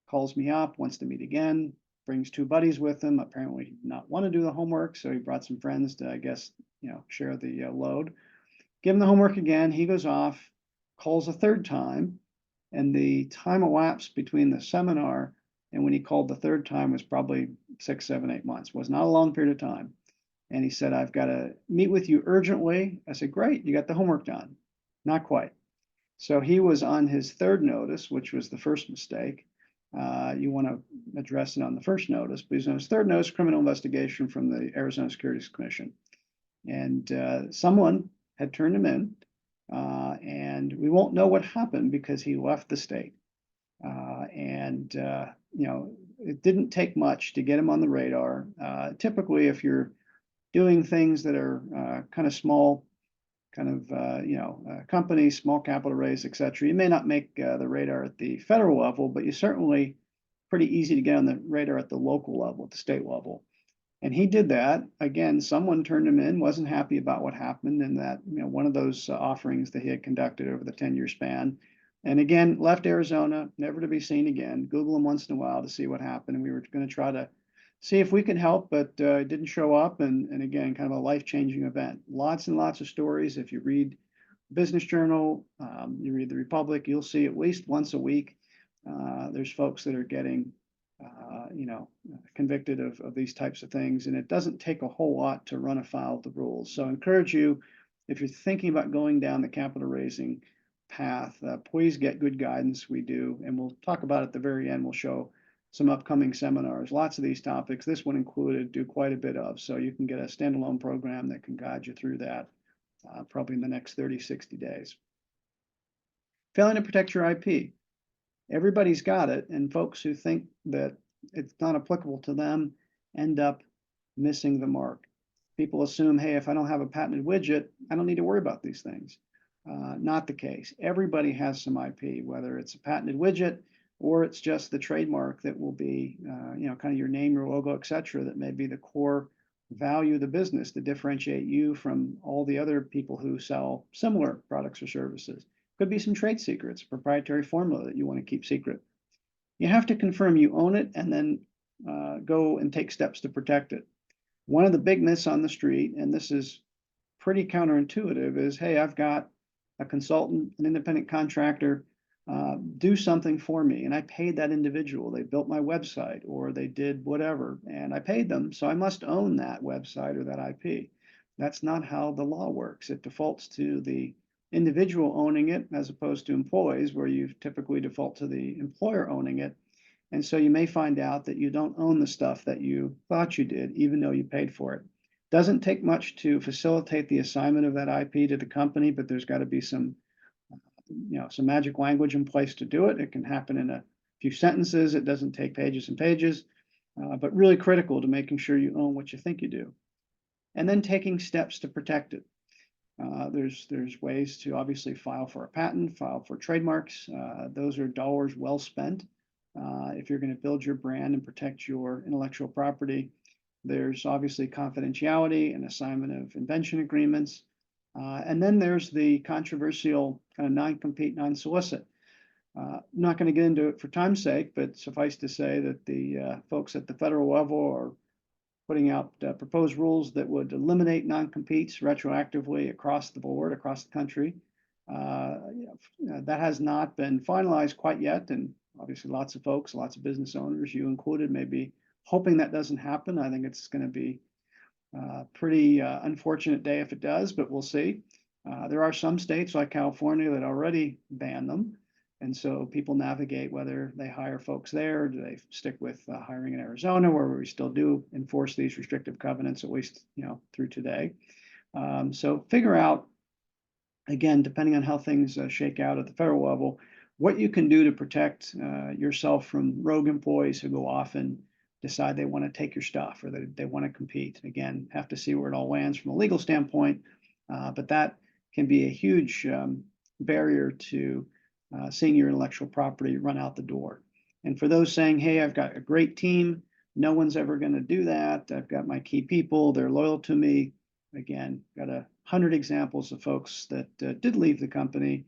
[SPEAKER 2] calls me up, wants to meet again, brings 2 buddies with him. Apparently he did not want to do the homework, so he brought some friends to, I guess, share the load. Give him the homework again. He goes off, calls a 3rd time, and the time elapsed between the seminar and when he called the 3rd time was probably 6, 7, 8 months. It was not a long period of time. And he said, I've got to meet with you urgently. I said, great, you got the homework done. Not quite. So he was on his 3rd notice, which was the first mistake. You want to address it on the first notice, but he's on his 3rd notice, criminal investigation from the Arizona Securities Commission. And someone had turned him in, and we won't know what happened because he left the state. It didn't take much to get him on the radar. Typically, if you're doing things that are kind of small, companies, small capital raise, et cetera, you may not make the radar at the federal level, but you certainly pretty easy to get on the radar at the local level, at the state level. And he did that. Again, someone turned him in, wasn't happy about what happened in that, one of those offerings that he had conducted over the 10-year span. And again, left Arizona, never to be seen again. Google him once in a while to see what happened. And we were going to try to see if we could help, but it didn't show up. And again, kind of a life-changing event. Lots and lots of stories. If you read Business Journal, you read the Republic, you'll see at least once a week, there's folks that are getting convicted of these types of things. And it doesn't take a whole lot to run afoul of the rules. So I encourage you, if you're thinking about going down the capital raising path, please get good guidance. We do, and we'll talk about it at the very end. We'll show some upcoming seminars. Lots of these topics, this one included, do quite a bit of. So you can get a standalone program that can guide you through that probably in the next 30, 60 days. Failing to protect your IP. Everybody's got it, and folks who think that it's not applicable to them end up missing the mark. People assume, hey, if I don't have a patented widget, I don't need to worry about these things. Not the case. Everybody has some IP, whether it's a patented widget or it's just the trademark that will be, kind of your name, your logo, etc., that may be the core value of the business to differentiate you from all the other people who sell similar products or services. Could be some trade secrets, proprietary formula that you want to keep secret. You have to confirm you own it and then go and take steps to protect it. One of the big myths on the street, and this is pretty counterintuitive, is, hey, I've got a consultant, an independent contractor, do something for me, and I paid that individual. They built my website or they did whatever, and I paid them, so I must own that website or that IP. That's not how the law works. It defaults to the individual owning it as opposed to employees, where you typically default to the employer owning it. And so you may find out that you don't own the stuff that you thought you did, even though you paid for it. Doesn't take much to facilitate the assignment of that IP to the company, but there's got to be some magic language in place to do it. It can happen in a few sentences. It doesn't take pages and pages, but really critical to making sure you own what you think you do. And then taking steps to protect it. There's ways to obviously file for a patent, file for trademarks. Those are dollars well spent. If you're going to build your brand and protect your intellectual property, there's obviously confidentiality and assignment of invention agreements. And then there's the controversial kind of non-compete, non-solicit. I'm not going to get into it for time's sake, but suffice to say that the folks at the federal level are putting out proposed rules that would eliminate non-competes retroactively across the board, across the country. That has not been finalized quite yet, and obviously lots of folks, lots of business owners, you included, may be hoping that doesn't happen. I think it's going to be a pretty unfortunate day if it does, but we'll see. There are some states like California that already ban them. And so people navigate whether they hire folks there, do they stick with hiring in Arizona, where we still do enforce these restrictive covenants, at least through today. So figure out, again, depending on how things shake out at the federal level, what you can do to protect yourself from rogue employees who go off and decide they want to take your stuff or they want to compete. Again, have to see where it all lands from a legal standpoint, but that can be a huge barrier to seeing your intellectual property run out the door. And for those saying, hey, I've got a great team, no one's ever going to do that. I've got my key people, they're loyal to me. Again, got 100 examples of folks that did leave the company,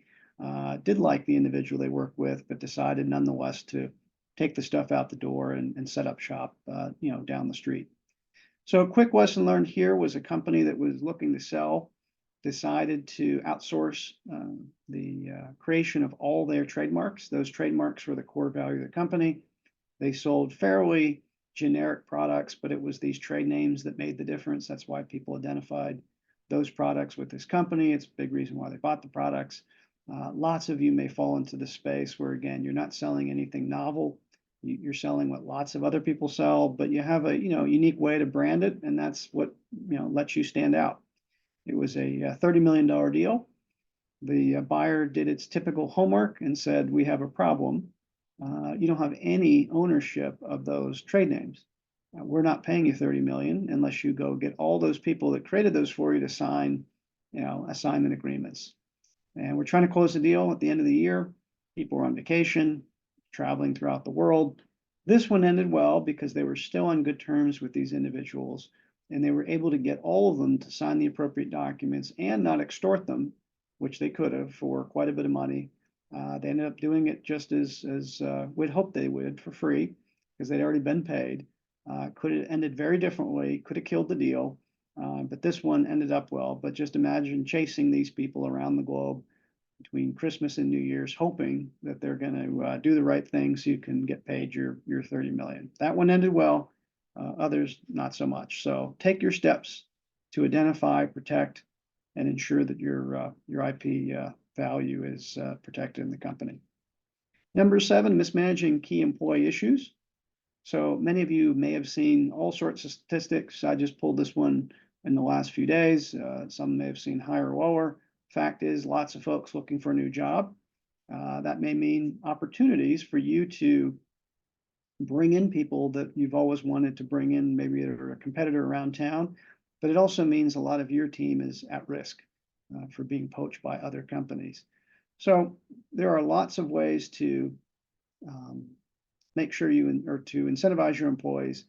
[SPEAKER 2] did like the individual they worked with, but decided nonetheless to take the stuff out the door and set up shop, down the street. So a quick lesson learned here was a company that was looking to sell decided to outsource the creation of all their trademarks. Those trademarks were the core value of the company. They sold fairly generic products, but it was these trade names that made the difference. That's why people identified those products with this company. It's a big reason why they bought the products. Lots of you may fall into the space where, again, you're not selling anything novel. You're selling what lots of other people sell, but you have a unique way to brand it, and that's what lets you stand out. It was a $30 million deal. The buyer did its typical homework and said, we have a problem. You don't have any ownership of those trade names. We're not paying you $30 million unless you go get all those people that created those for you to sign, assignment agreements. And we're trying to close the deal at the end of the year. People were on vacation, traveling throughout the world. This one ended well because they were still on good terms with these individuals, and they were able to get all of them to sign the appropriate documents and not extort them, which they could have for quite a bit of money. They ended up doing it just as we'd hoped they would, for free, because they'd already been paid. Could have ended very differently, could have killed the deal, but this one ended up well. But just imagine chasing these people around the globe, between Christmas and New Year's, hoping that they're going to do the right thing so you can get paid your 30 million. That one ended well, others not so much. So take your steps to identify, protect, and ensure that your IP value is protected in the company. Number 7, mismanaging key employee issues. So many of you may have seen all sorts of statistics. I just pulled this one in the last few days. Some may have seen higher or lower. Fact is, lots of folks looking for a new job. That may mean opportunities for you to bring in people that you've always wanted to bring in, maybe they're a competitor around town, but it also means a lot of your team is at risk for being poached by other companies. So there are lots of ways to make sure or to incentivize your employees.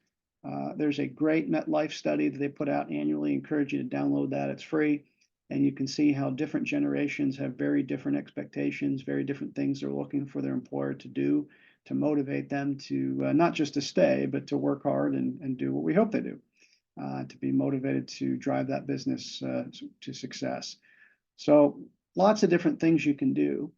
[SPEAKER 2] There's a great MetLife study that they put out annually. I encourage you to download that. It's free. And you can see how different generations have very different expectations, very different things they're looking for their employer to do to motivate them to not just to stay, but to work hard and do what we hope they do, to be motivated to drive that business to success. So lots of different things you can do,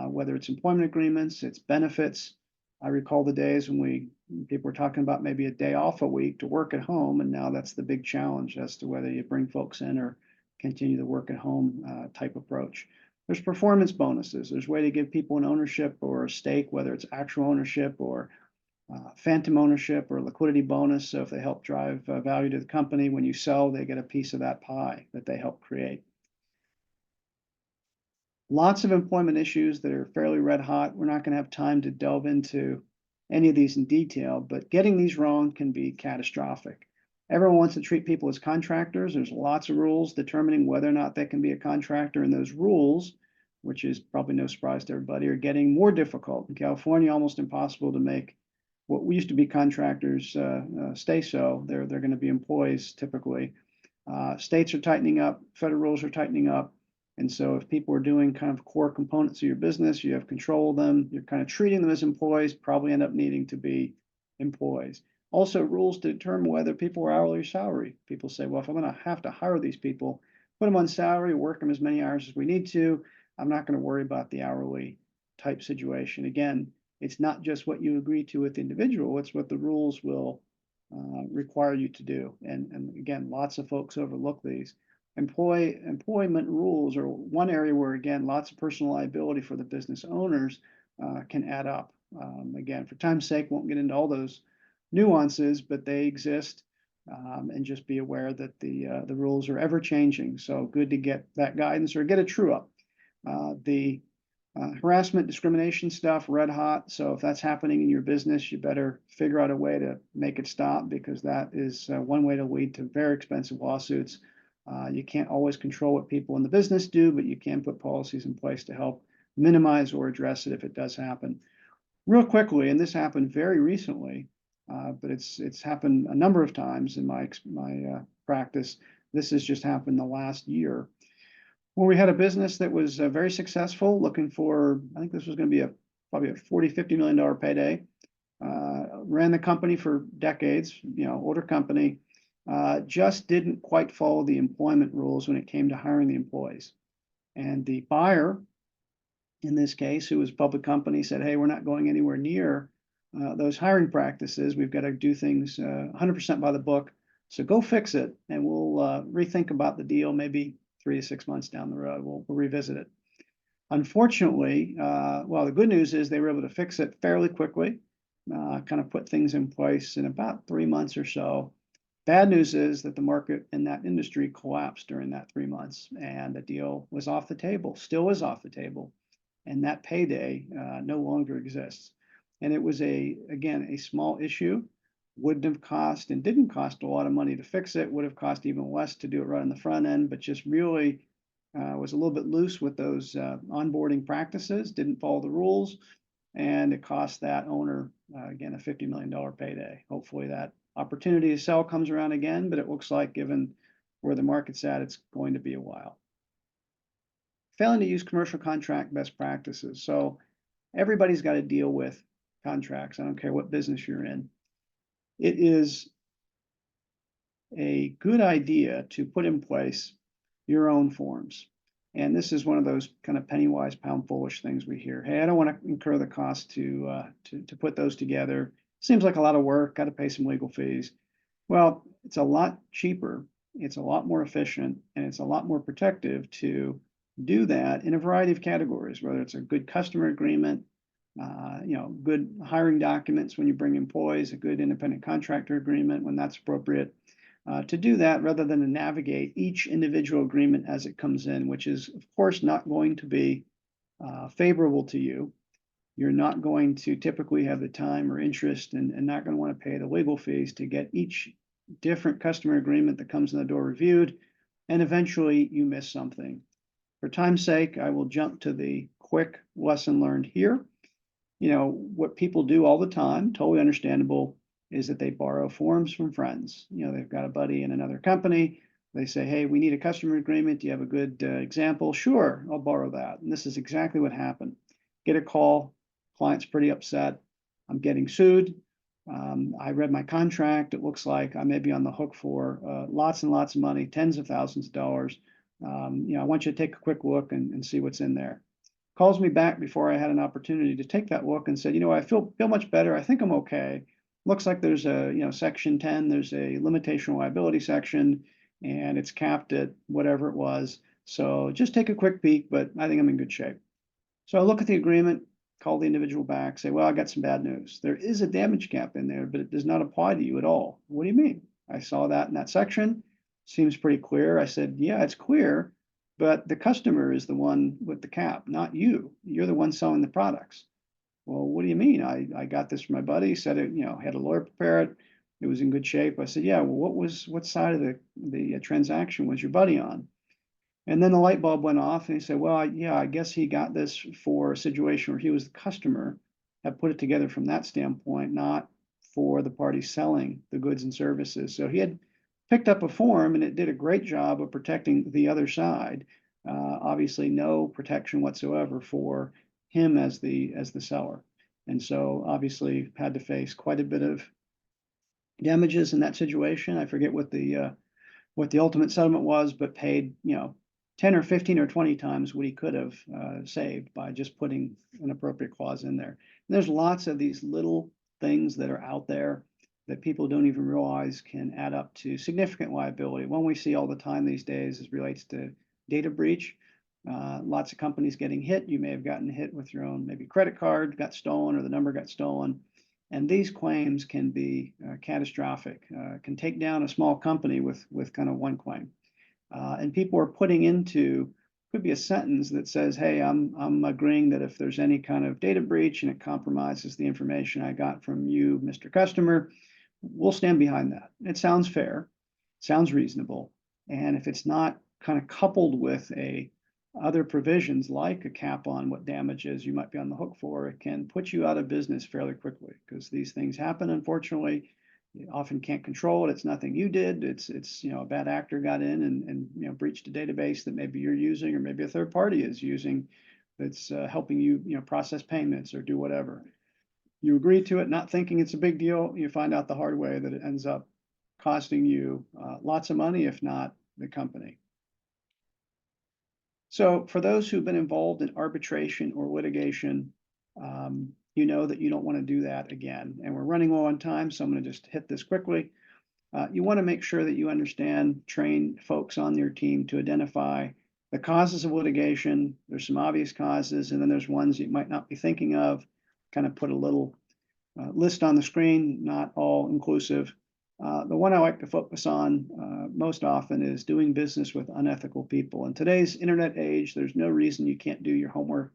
[SPEAKER 2] whether it's employment agreements, it's benefits. I recall the days when people were talking about maybe a day off a week to work at home, and now that's the big challenge as to whether you bring folks in or continue the work at home type approach. There's performance bonuses. There's a way to give people an ownership or a stake, whether it's actual ownership or phantom ownership or liquidity bonus. So if they help drive value to the company, when you sell, they get a piece of that pie that they help create. Lots of employment issues that are fairly red hot. We're not going to have time to delve into any of these in detail, but getting these wrong can be catastrophic. Everyone wants to treat people as contractors. There's lots of rules determining whether or not they can be a contractor, and those rules, which is probably no surprise to everybody, are getting more difficult. In California, almost impossible to make what we used to be contractors stay so. They're going to be employees typically. States are tightening up, federal rules are tightening up. And so if people are doing kind of core components of your business, you have control of them, you're kind of treating them as employees, probably end up needing to be employees. Also, rules to determine whether people are hourly or salary. People say, well, if I'm going to have to hire these people, put them on salary, work them as many hours as we need to, I'm not going to worry about the hourly type situation. Again, it's not just what you agree to with the individual, it's what the rules will require you to do. And again, lots of folks overlook these. Employment rules are one area where, again, lots of personal liability for the business owners can add up. Again, for time's sake, won't get into all those nuances, but they exist, and just be aware that the rules are ever changing. So good to get that guidance or get a true up. The harassment, discrimination stuff, red hot. So if that's happening in your business, you better figure out a way to make it stop, because that is one way to lead to very expensive lawsuits. You can't always control what people in the business do, but you can put policies in place to help minimize or address it if it does happen. Real quickly, and this happened very recently, but it's happened a number of times in my practice. This has just happened the last year, where we had a business that was very successful, looking for, I think this was going to be probably a $40–50 million payday. Ran the company for decades, older company. Just didn't quite follow the employment rules when it came to hiring the employees. And the buyer, in this case, who was a public company, said, hey, we're not going anywhere near those hiring practices. We've got to do things 100% by the book. So go fix it, and we'll rethink about the deal maybe 3 to 6 months down the road. We'll revisit it. Unfortunately, well, the good news is they were able to fix it fairly quickly, kind of put things in place in about 3 months or so. Bad news is that the market in that industry collapsed during that 3 months, and the deal was off the table, still is off the table, and that payday no longer exists. And it was again, a small issue, wouldn't have cost and didn't cost a lot of money to fix it, would have cost even less to do it right on the front end, but just really was a little bit loose with those onboarding practices, didn't follow the rules, and it cost that owner, again, a $50 million payday. Hopefully that opportunity to sell comes around again, but it looks like, given where the market's at, it's going to be a while. Failing to use commercial contract best practices. So everybody's got to deal with contracts. I don't care what business you're in. It is a good idea to put in place your own forms. And this is one of those kind of penny wise, pound foolish things we hear. Hey, I don't want to incur the cost to put those together. Seems like a lot of work. Got to pay some legal fees. Well, it's a lot cheaper. It's a lot more efficient, and it's a lot more protective to do that in a variety of categories. Whether it's a good customer agreement, good hiring documents when you bring employees, a good independent contractor agreement when that's appropriate. To do that rather than to navigate each individual agreement as it comes in, which is, of course, not going to be favorable to you. You're not going to typically have the time or interest and not going to want to pay the legal fees to get each different customer agreement that comes in the door reviewed. And eventually you miss something. For time's sake, I will jump to the quick lesson learned here. What people do all the time, totally understandable, is that they borrow forms from friends. They've got a buddy in another company. They say, hey, we need a customer agreement. Do you have a good example? Sure, I'll borrow that. And this is exactly what happened. Get a call, client's pretty upset. I'm getting sued. I read my contract. It looks like I may be on the hook for lots and lots of money, tens of thousands of dollars. I want you to take a quick look and see what's in there. Calls me back before I had an opportunity to take that look and said, I feel much better. I think I'm okay. Looks like there's a, section 10, there's a limitation liability section, and it's capped at whatever it was. So just take a quick peek, but I think I'm in good shape. So I look at the agreement, call the individual back, say, well, I got some bad news. There is a damage cap in there, but it does not apply to you at all. What do you mean? I saw that in that section. Seems pretty clear. I said, yeah, it's clear, but the customer is the one with the cap, not you. You're the one selling the products. Well, what do you mean? I got this from my buddy. He said it, had a lawyer prepare it. It was in good shape. I said, yeah, well, what side of the transaction was your buddy on? And then the light bulb went off and he said, well, yeah, I guess he got this for a situation where he was the customer, had put it together from that standpoint, not for the party selling the goods and services. So he had picked up a form and it did a great job of protecting the other side. Obviously, no protection whatsoever for him as the seller. And so obviously had to face quite a bit of damages in that situation. I forget what the ultimate settlement was, but paid 10 or 15 or 20 times what he could have saved by just putting an appropriate clause in there. And there's lots of these little things that are out there that people don't even realize can add up to significant liability. One we see all the time these days is relates to data breach. Lots of companies getting hit. You may have gotten hit with your own maybe credit card got stolen or the number got stolen. And these claims can be catastrophic, can take down a small company with kind of one claim. And people are putting into, could be a sentence that says, hey, I'm agreeing that if there's any kind of data breach and it compromises the information I got from you, Mr. Customer, we'll stand behind that. It sounds fair, sounds reasonable. And if it's not kind of coupled with other provisions like a cap on what damages you might be on the hook for, it can put you out of business fairly quickly because these things happen, unfortunately. You often can't control it. It's nothing you did. It's a bad actor got in and breached a database that maybe you're using or maybe a third party is using that's helping you process payments or do whatever. You agree to it, not thinking it's a big deal. You find out the hard way that it ends up costing you lots of money, if not the company. So for those who've been involved in arbitration or litigation, you know that you don't want to do that again. And we're running low on time, so I'm going to just hit this quickly. You want to make sure that you understand, train folks on your team to identify the causes of litigation. There's some obvious causes, and then there's ones you might not be thinking of. Kind of put a little list on the screen, not all inclusive. The one I like to focus on most often is doing business with unethical people. In today's internet age, there's no reason you can't do your homework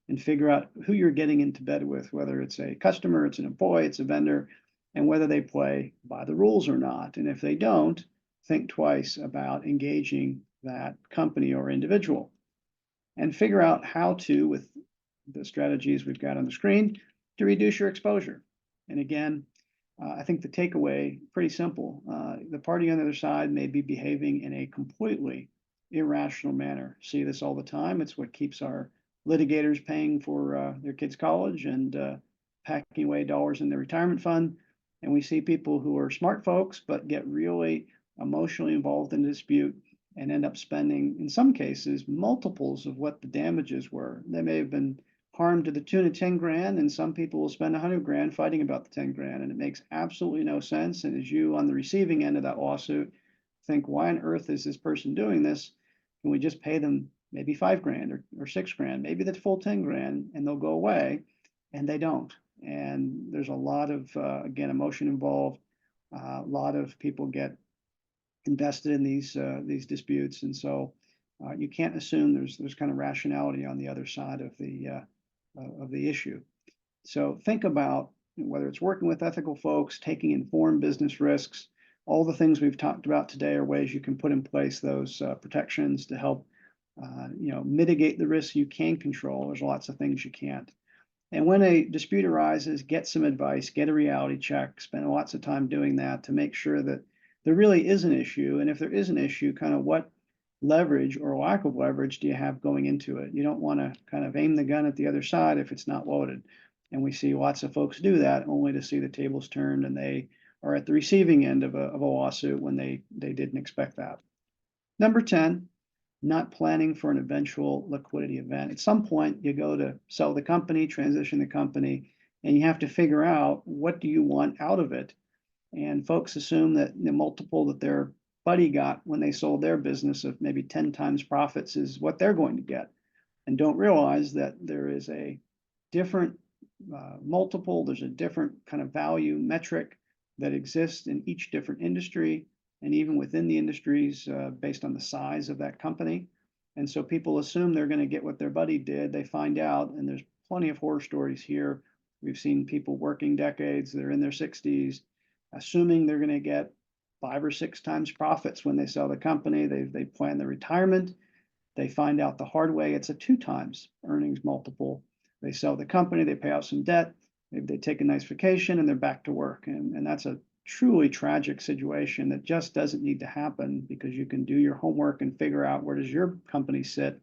[SPEAKER 2] and figure out who you're getting into bed with, whether it's a customer, it's an employee, it's a vendor, and whether they play by the rules or not. And if they don't, think twice about engaging that company or individual and figure out how to, with the strategies we've got on the screen, to reduce your exposure. And again, I think the takeaway, pretty simple. The party on the other side may be behaving in a completely irrational manner. See this all the time. It's what keeps our litigators paying for their kids' college and packing away dollars in their retirement fund. And we see people who are smart folks, but get really emotionally involved in a dispute and end up spending, in some cases, multiples of what the damages were. They may have been harmed to the tune of 10 grand, and some people will spend 100 grand fighting about the 10 grand, and it makes absolutely no sense. And as you on the receiving end of that lawsuit think, why on earth is this person doing this? Can we just pay them maybe 5 grand or 6 grand, maybe the full 10 grand, and they'll go away? And they don't. And there's a lot of, again, emotion involved. A lot of people get invested in these disputes, and so you can't assume there's kind of rationality on the other side of the issue. So think about whether it's working with ethical folks, taking informed business risks. All the things we've talked about today are ways you can put in place those protections to help mitigate the risks you can control. There's lots of things you can't. And when a dispute arises, get some advice, get a reality check, spend lots of time doing that to make sure that there really is an issue. And if there is an issue, kind of what leverage or lack of leverage do you have going into it? You don't want to kind of aim the gun at the other side if it's not loaded. And we see lots of folks do that only to see the tables turned and they are at the receiving end of a lawsuit when they didn't expect that. Number 10, not planning for an eventual liquidity event. At some point, you go to sell the company, transition the company, and you have to figure out what do you want out of it. And folks assume that the multiple that their buddy got when they sold their business of maybe 10 times profits is what they're going to get, and don't realize that there is a different multiple, there's a different kind of value metric that exists in each different industry and even within the industries based on the size of that company. And so people assume they're going to get what their buddy did. They find out, and there's plenty of horror stories here. We've seen people working decades, they're in their 60s, assuming they're going to get 5 or 6 times profits when they sell the company. They plan their retirement. They find out the hard way it's a 2 times earnings multiple. They sell the company, they pay out some debt, maybe they take a nice vacation, and they're back to work. And that's a truly tragic situation that just doesn't need to happen, because you can do your homework and figure out where does your company sit,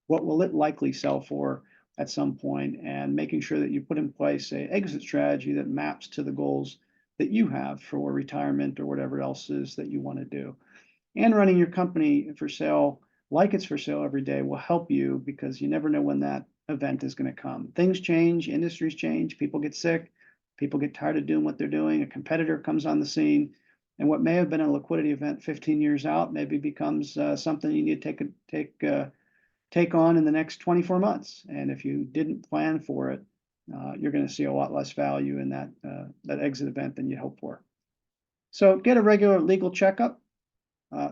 [SPEAKER 2] what will it likely sell for at some point, and making sure that you put in place an exit strategy that maps to the goals that you have for retirement or whatever else is that you want to do. And running your company for sale like it's for sale every day will help you, because you never know when that event is going to come. Things change, industries change, people get sick, people get tired of doing what they're doing, a competitor comes on the scene, and what may have been a liquidity event 15 years out maybe becomes something you need to take on in the next 24 months. And if you didn't plan for it, you're going to see a lot less value in that exit event than you hope for. So get a regular legal checkup.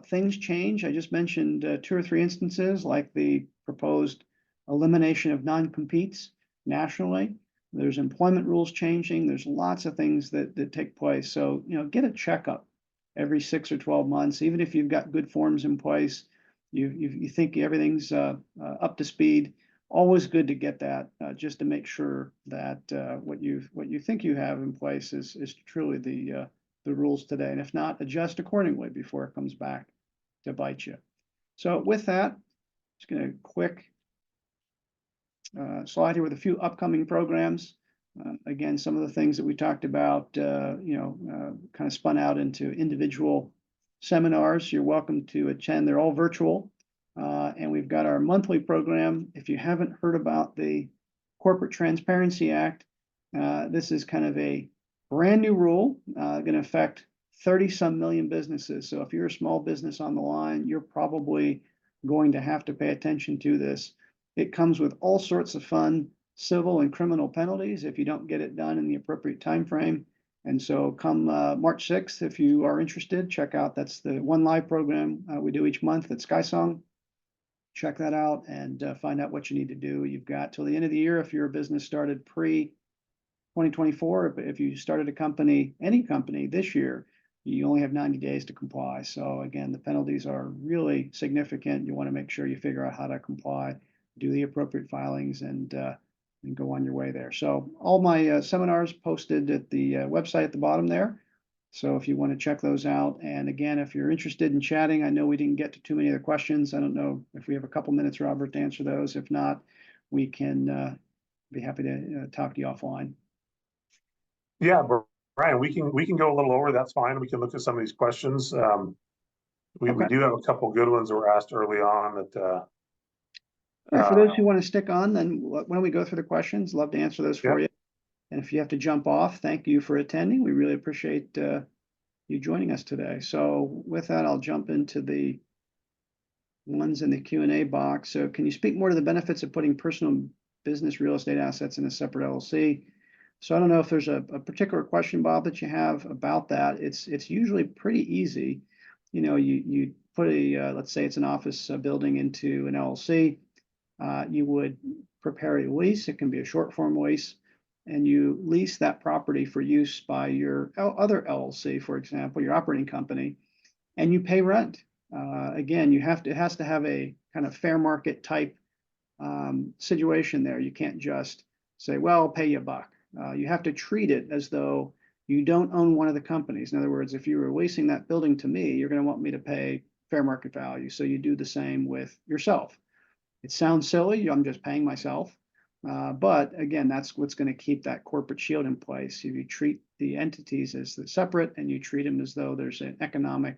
[SPEAKER 2] Things change. I just mentioned 2 or 3 instances, like the proposed elimination of non-competes nationally. There's employment rules changing. There's lots of things that take place. So, get a checkup every 6 or 12 months, even if you've got good forms in place, you think everything's up to speed. Always good to get that, just to make sure that what you think you have in place is truly the rules today. And if not, adjust accordingly before it comes back to bite you. So with that, just going to quick slide here with a few upcoming programs. Again, some of the things that we talked about, kind of spun out into individual seminars. You're welcome to attend. They're all virtual. And we've got our monthly program. If you haven't heard about the Corporate Transparency Act, this is kind of a brand new rule going to affect 30-some million businesses. So if you're a small business on the line, you're probably going to have to pay attention to this. It comes with all sorts of fun civil and criminal penalties if you don't get it done in the appropriate time frame. And so come March 6th, if you are interested, check out, that's the one live program we do each month at SkySong. Check that out and find out what you need to do. You've got till the end of the year if your business started pre-2024. If you started a company, any company this year, you only have 90 days to comply. So again, the penalties are really significant. You want to make sure you figure out how to comply, do the appropriate filings, and go on your way there. So all my seminars posted at the website at the bottom there. So if you want to check those out, and again, if you're interested in chatting, I know we didn't get to too many other questions. I don't know if we have a couple minutes, Robert, to answer those. If not, we can be happy to talk to you offline.
[SPEAKER 1] Yeah, Brian, we can go a little over. That's fine. We can look at some of these questions. We
[SPEAKER 2] Okay.
[SPEAKER 1] do have a couple good ones that were asked early on that,
[SPEAKER 2] All right, for those who want to stick on, then why don't we go through the questions? Love to answer those for
[SPEAKER 1] yeah,
[SPEAKER 2] you. And if you have to jump off, thank you for attending. We really appreciate you joining us today. So with that, I'll jump into the ones in the Q&A box. So can you speak more to the benefits of putting personal business real estate assets in a separate LLC? So I don't know if there's a particular question, Bob, that you have about that. It's usually pretty easy. You know, you put a let's say it's an office building into an LLC. You would prepare a lease. It can be a short form lease, and you lease that property for use by your other LLC, for example, your operating company, and you pay rent. Again, it has to have a kind of fair market type situation there. You can't just say, well, I'll pay you $1. You have to treat it as though you don't own one of the companies. In other words, if you were leasing that building to me, you're going to want me to pay fair market value. So you do the same with yourself. It sounds silly. I'm just paying myself. But again, that's what's going to keep that corporate shield in place. If you treat the entities as separate and you treat them as though there's an economic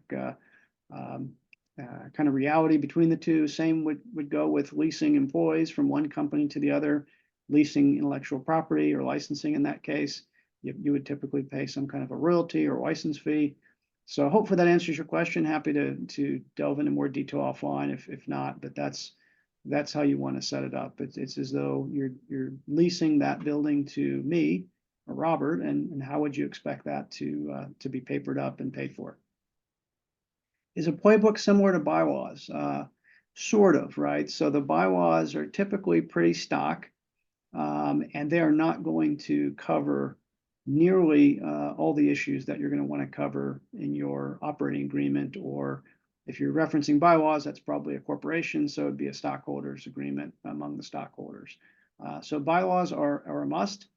[SPEAKER 2] um, kind of reality between the two. Same would go with leasing employees from one company to the other, leasing intellectual property or licensing in that case. You would typically pay some kind of a royalty or license fee. So hopefully that answers your question. Happy to delve into more detail offline if not, but that's how you want to set it up. It's as though you're leasing that building to me or Robert, and how would you expect that to be papered up and paid for? Is a playbook similar to bylaws? Sort of, right? So the bylaws are typically pretty stock, and they are not going to cover nearly all the issues that you're going to want to cover in your operating agreement, or if you're referencing bylaws, that's probably a corporation, so it'd be a stockholders agreement among the stockholders. So bylaws are a must.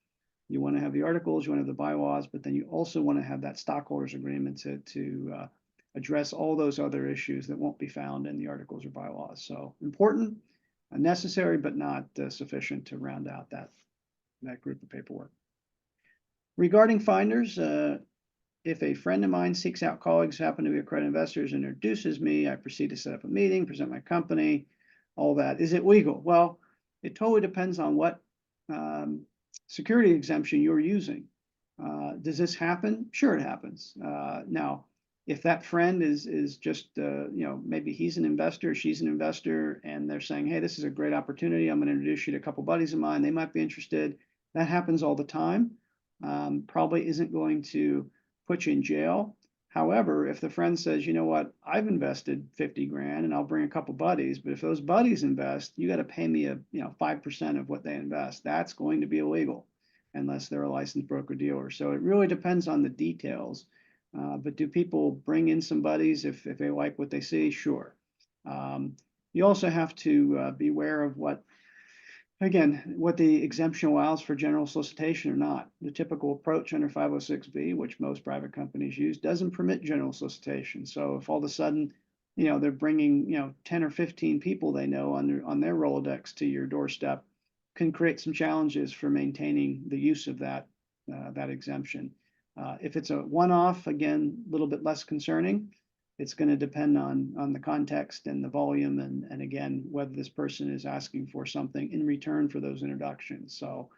[SPEAKER 2] You want to have the articles, you want to have the bylaws, but then you also want to have that stockholders agreement to address all those other issues that won't be found in the articles or bylaws. So important, necessary, but not sufficient to round out that group of paperwork. Regarding finders, if a friend of mine seeks out colleagues who happen to be accredited investors and introduces me, I proceed to set up a meeting, present my company, all that. Is it legal? Well, it totally depends on what security exemption you're using. Does this happen? Sure, it happens. Now, if that friend is just, maybe he's an investor, she's an investor, and they're saying, hey, this is a great opportunity. I'm going to introduce you to a couple buddies of mine. They might be interested. That happens all the time. Probably isn't going to put you in jail. However, if the friend says, you know what, I've invested 50 grand and I'll bring a couple buddies, but if those buddies invest, you got to pay me 5% of what they invest. That's going to be illegal unless they're a licensed broker dealer. So it really depends on the details. But do people bring in some buddies if they like what they see? Sure. You also have to be aware of what the exemption allows for general solicitation or not. The typical approach under 506B, which most private companies use, doesn't permit general solicitation. So if all of a sudden, they're bringing, 10 or 15 people they know on their Rolodex to your doorstep, can create some challenges for maintaining the use of that exemption. If it's a one-off, again, a little bit less concerning. It's going to depend on the context and the volume, and again, whether this person is asking for something in return for those introductions. So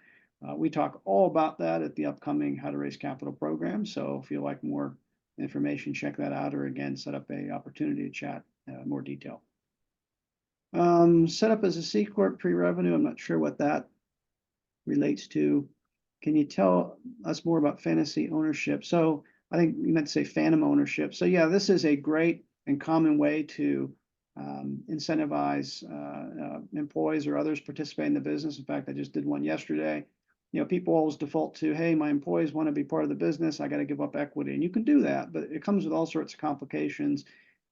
[SPEAKER 2] we talk all about that at the upcoming How to Raise Capital program. So if you like more information, check that out, or again, set up a opportunity to chat more detail. Set up as a C Corp pre-revenue. I'm not sure what that relates to. Can you tell us more about fantasy ownership? So I think you meant to say phantom ownership. So yeah, this is a great and common way to incentivize employees or others participating in the business. In fact, I just did one yesterday. People always default to, hey, my employees want to be part of the business. I got to give up equity. And you can do that, but it comes with all sorts of complications,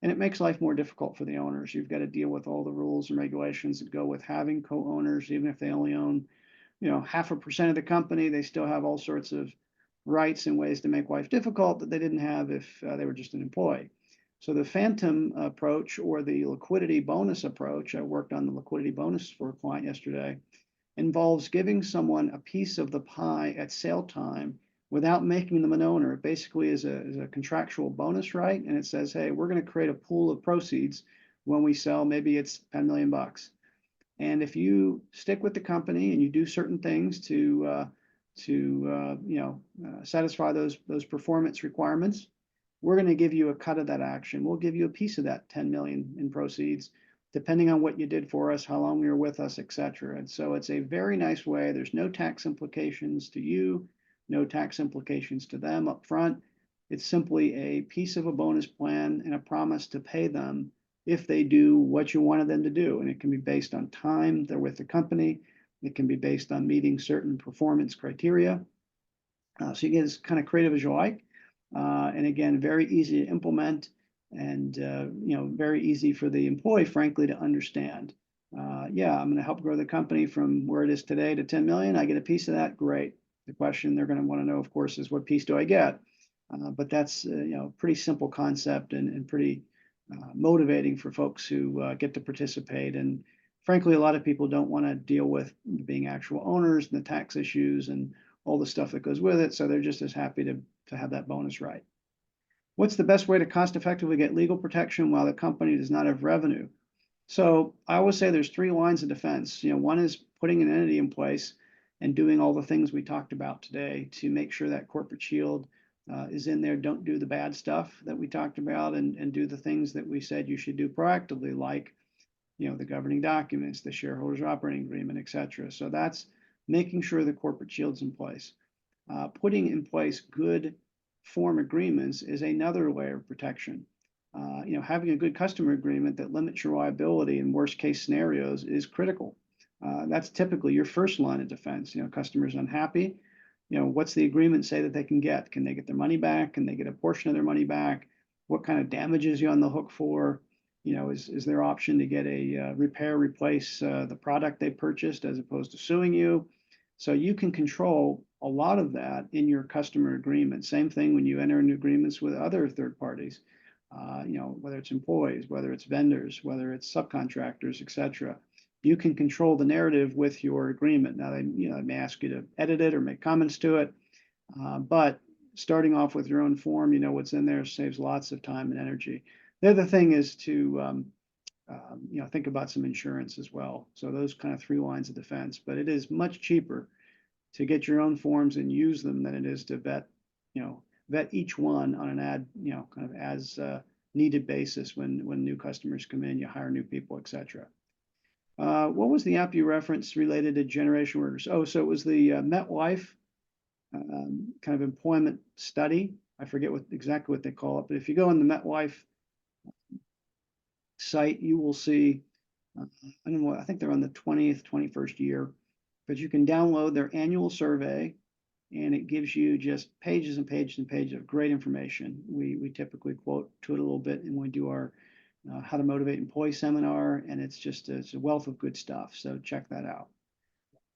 [SPEAKER 2] and it makes life more difficult for the owners. You've got to deal with all the rules and regulations that go with having co-owners, even if they only own 0.5% of the company. They still have all sorts of rights and ways to make life difficult that they didn't have if they were just an employee. So the phantom approach, or the liquidity bonus approach, I worked on the liquidity bonus for a client yesterday, involves giving someone a piece of the pie at sale time without making them an owner. It basically is a contractual bonus right, and it says, hey, we're going to create a pool of proceeds when we sell. Maybe it's 10 million bucks. And if you stick with the company and you do certain things to satisfy those performance requirements, we're going to give you a cut of that action. We'll give you a piece of that 10 million in proceeds, depending on what you did for us, how long you were with us, etc. And so it's a very nice way. There's no tax implications to you, no tax implications to them up front. It's simply a piece of a bonus plan and a promise to pay them if they do what you wanted them to do. And it can be based on time they're with the company. It can be based on meeting certain performance criteria. So you get as kind of creative as you like. And again, very easy to implement and very easy for the employee, frankly, to understand. Yeah, I'm going to help grow the company from where it is today to 10 million. I get a piece of that. Great. The question they're going to want to know, of course, is what piece do I get? But that's pretty simple concept and pretty motivating for folks who get to participate. And frankly, a lot of people don't want to deal with being actual owners and the tax issues and all the stuff that goes with it. So they're just as happy to have that bonus right. What's the best way to cost effectively get legal protection while the company does not have revenue? So I always say there's three lines of defense. One is putting an entity in place and doing all the things we talked about today to make sure that corporate shield is in there. Don't do the bad stuff that we talked about and do the things that we said you should do proactively, like the governing documents, the shareholders operating agreement, etc. So that's making sure the corporate shield's in place. Putting in place good form agreements is another layer of protection. Having a good customer agreement that limits your liability in worst case scenarios is critical. That's typically your first line of defense. Customers unhappy. What's the agreement say that they can get? Can they get their money back? Can they get a portion of their money back? What kind of damages are you on the hook for? Is there option to get a repair, replace the product they purchased as opposed to suing you? So you can control a lot of that in your customer agreement. Same thing when you enter into agreements with other third parties, whether it's employees, whether it's vendors, whether it's subcontractors, etc. You can control the narrative with your agreement. Now, they may ask you to edit it or make comments to it, but starting off with your own form, what's in there saves lots of time and energy. The other thing is to think about some insurance as well. So those kind of three lines of defense. But it is much cheaper to get your own forms and use them than it is to vet each one on an kind of as needed basis when new customers come in, you hire new people, etc. What was the app you referenced related to generation workers? Oh, so it was the MetLife kind of employment study. I forget exactly what they call it, but if you go on the MetLife site, you will see, I don't know, I think they're on the 20th, 21st year, but you can download their annual survey and it gives you just pages and pages and pages of great information. We typically quote to it a little bit and we do our how to motivate employee seminar, and it's a wealth of good stuff. So check that out.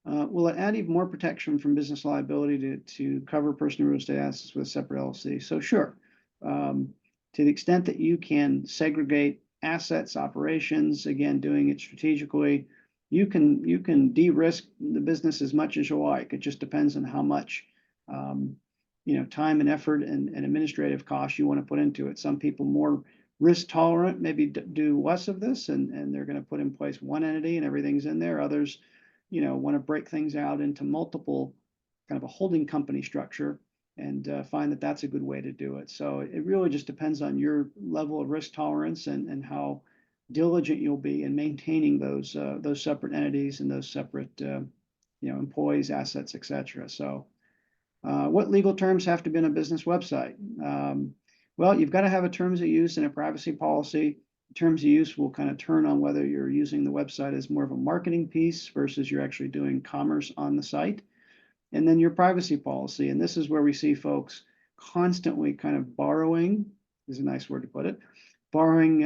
[SPEAKER 2] Will it add even more protection from business liability to cover personal real estate assets with a separate LLC? So sure, to the extent that you can segregate assets, operations, again, doing it strategically, you can de-risk the business as much as you like. It just depends on how much time and effort and administrative costs you want to put into it. Some people more risk tolerant maybe do less of this and they're going to put in place one entity and everything's in there. Others want to break things out into multiple, kind of a holding company structure, and find that that's a good way to do it. So it really just depends on your level of risk tolerance and how diligent you'll be in maintaining those separate entities and those separate employees, assets, etc. So what legal terms have to be on a business website? Well, you've got to have a terms of use and a privacy policy. Terms of use will kind of turn on whether you're using the website as more of a marketing piece versus you're actually doing commerce on the site. And then your privacy policy. And this is where we see folks constantly kind of borrowing, is a nice word to put it, borrowing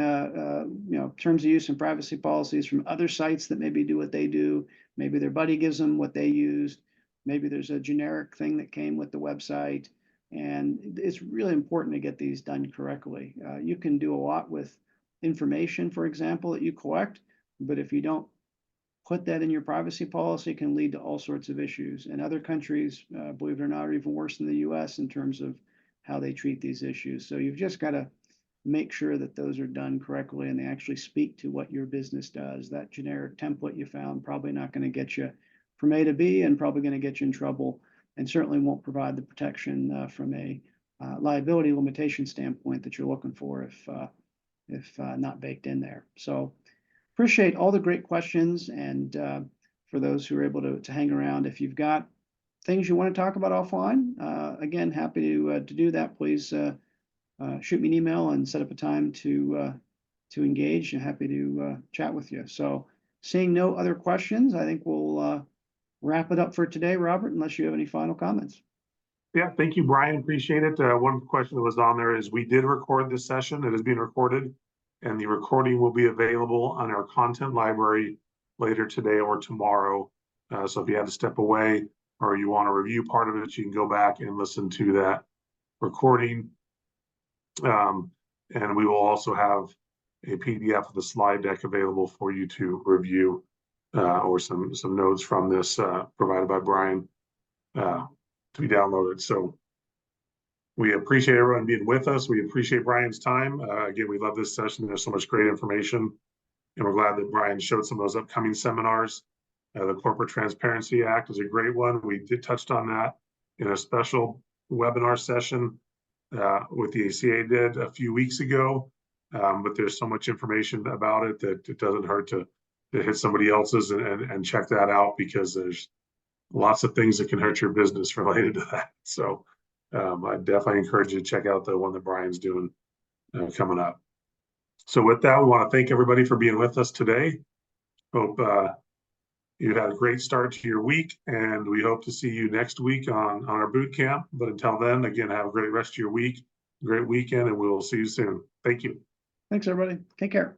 [SPEAKER 2] terms of use and privacy policies from other sites that maybe do what they do. Maybe their buddy gives them what they used. Maybe there's a generic thing that came with the website. And it's really important to get these done correctly. You can do a lot with information, for example, that you collect, but if you don't put that in your privacy policy can lead to all sorts of issues. And other countries, believe it or not, are even worse than the US in terms of how they treat these issues. So you've just got to make sure that those are done correctly and they actually speak to what your business does. That generic template you found probably not going to get you from A to B and probably going to get you in trouble, and certainly won't provide the protection from a liability limitation standpoint that you're looking for if not baked in there. So appreciate all the great questions, and for those who are able to hang around, if you've got things you want to talk about offline, again, happy to do that. Please shoot me an email and set up a time to engage, and happy to chat with you. So seeing no other questions, I think we'll wrap it up for today, Robert, unless you have any final comments.
[SPEAKER 1] Yeah, thank you, Brian. Appreciate it. One question that was on there is we did record this session. It is being recorded, and the recording will be available on our content library later today or tomorrow. So if you had to step away or you want to review part of it, you can go back and listen to that recording. And we will also have a PDF of the slide deck available for you to review, or some notes from this provided by Brian to be downloaded. So we appreciate everyone being with us. We appreciate Brian's time. Again, we love this session. There's so much great information, and we're glad that Brian showed some of those upcoming seminars. The Corporate Transparency Act is a great one. We touched on that in a special webinar session with the ACA did a few weeks ago. But there's so much information about it that it doesn't hurt to hit somebody else's and check that out, because there's lots of things that can hurt your business related to that. So I definitely encourage you to check out the one that Brian's doing coming up. So with that, we want to thank everybody for being with us today. Hope you had a great start to your week, and we hope to see you next week on our boot camp. But until then, again, have a great rest of your week, great weekend, and we will see you soon. Thank you.
[SPEAKER 2] Thanks, everybody. Take care.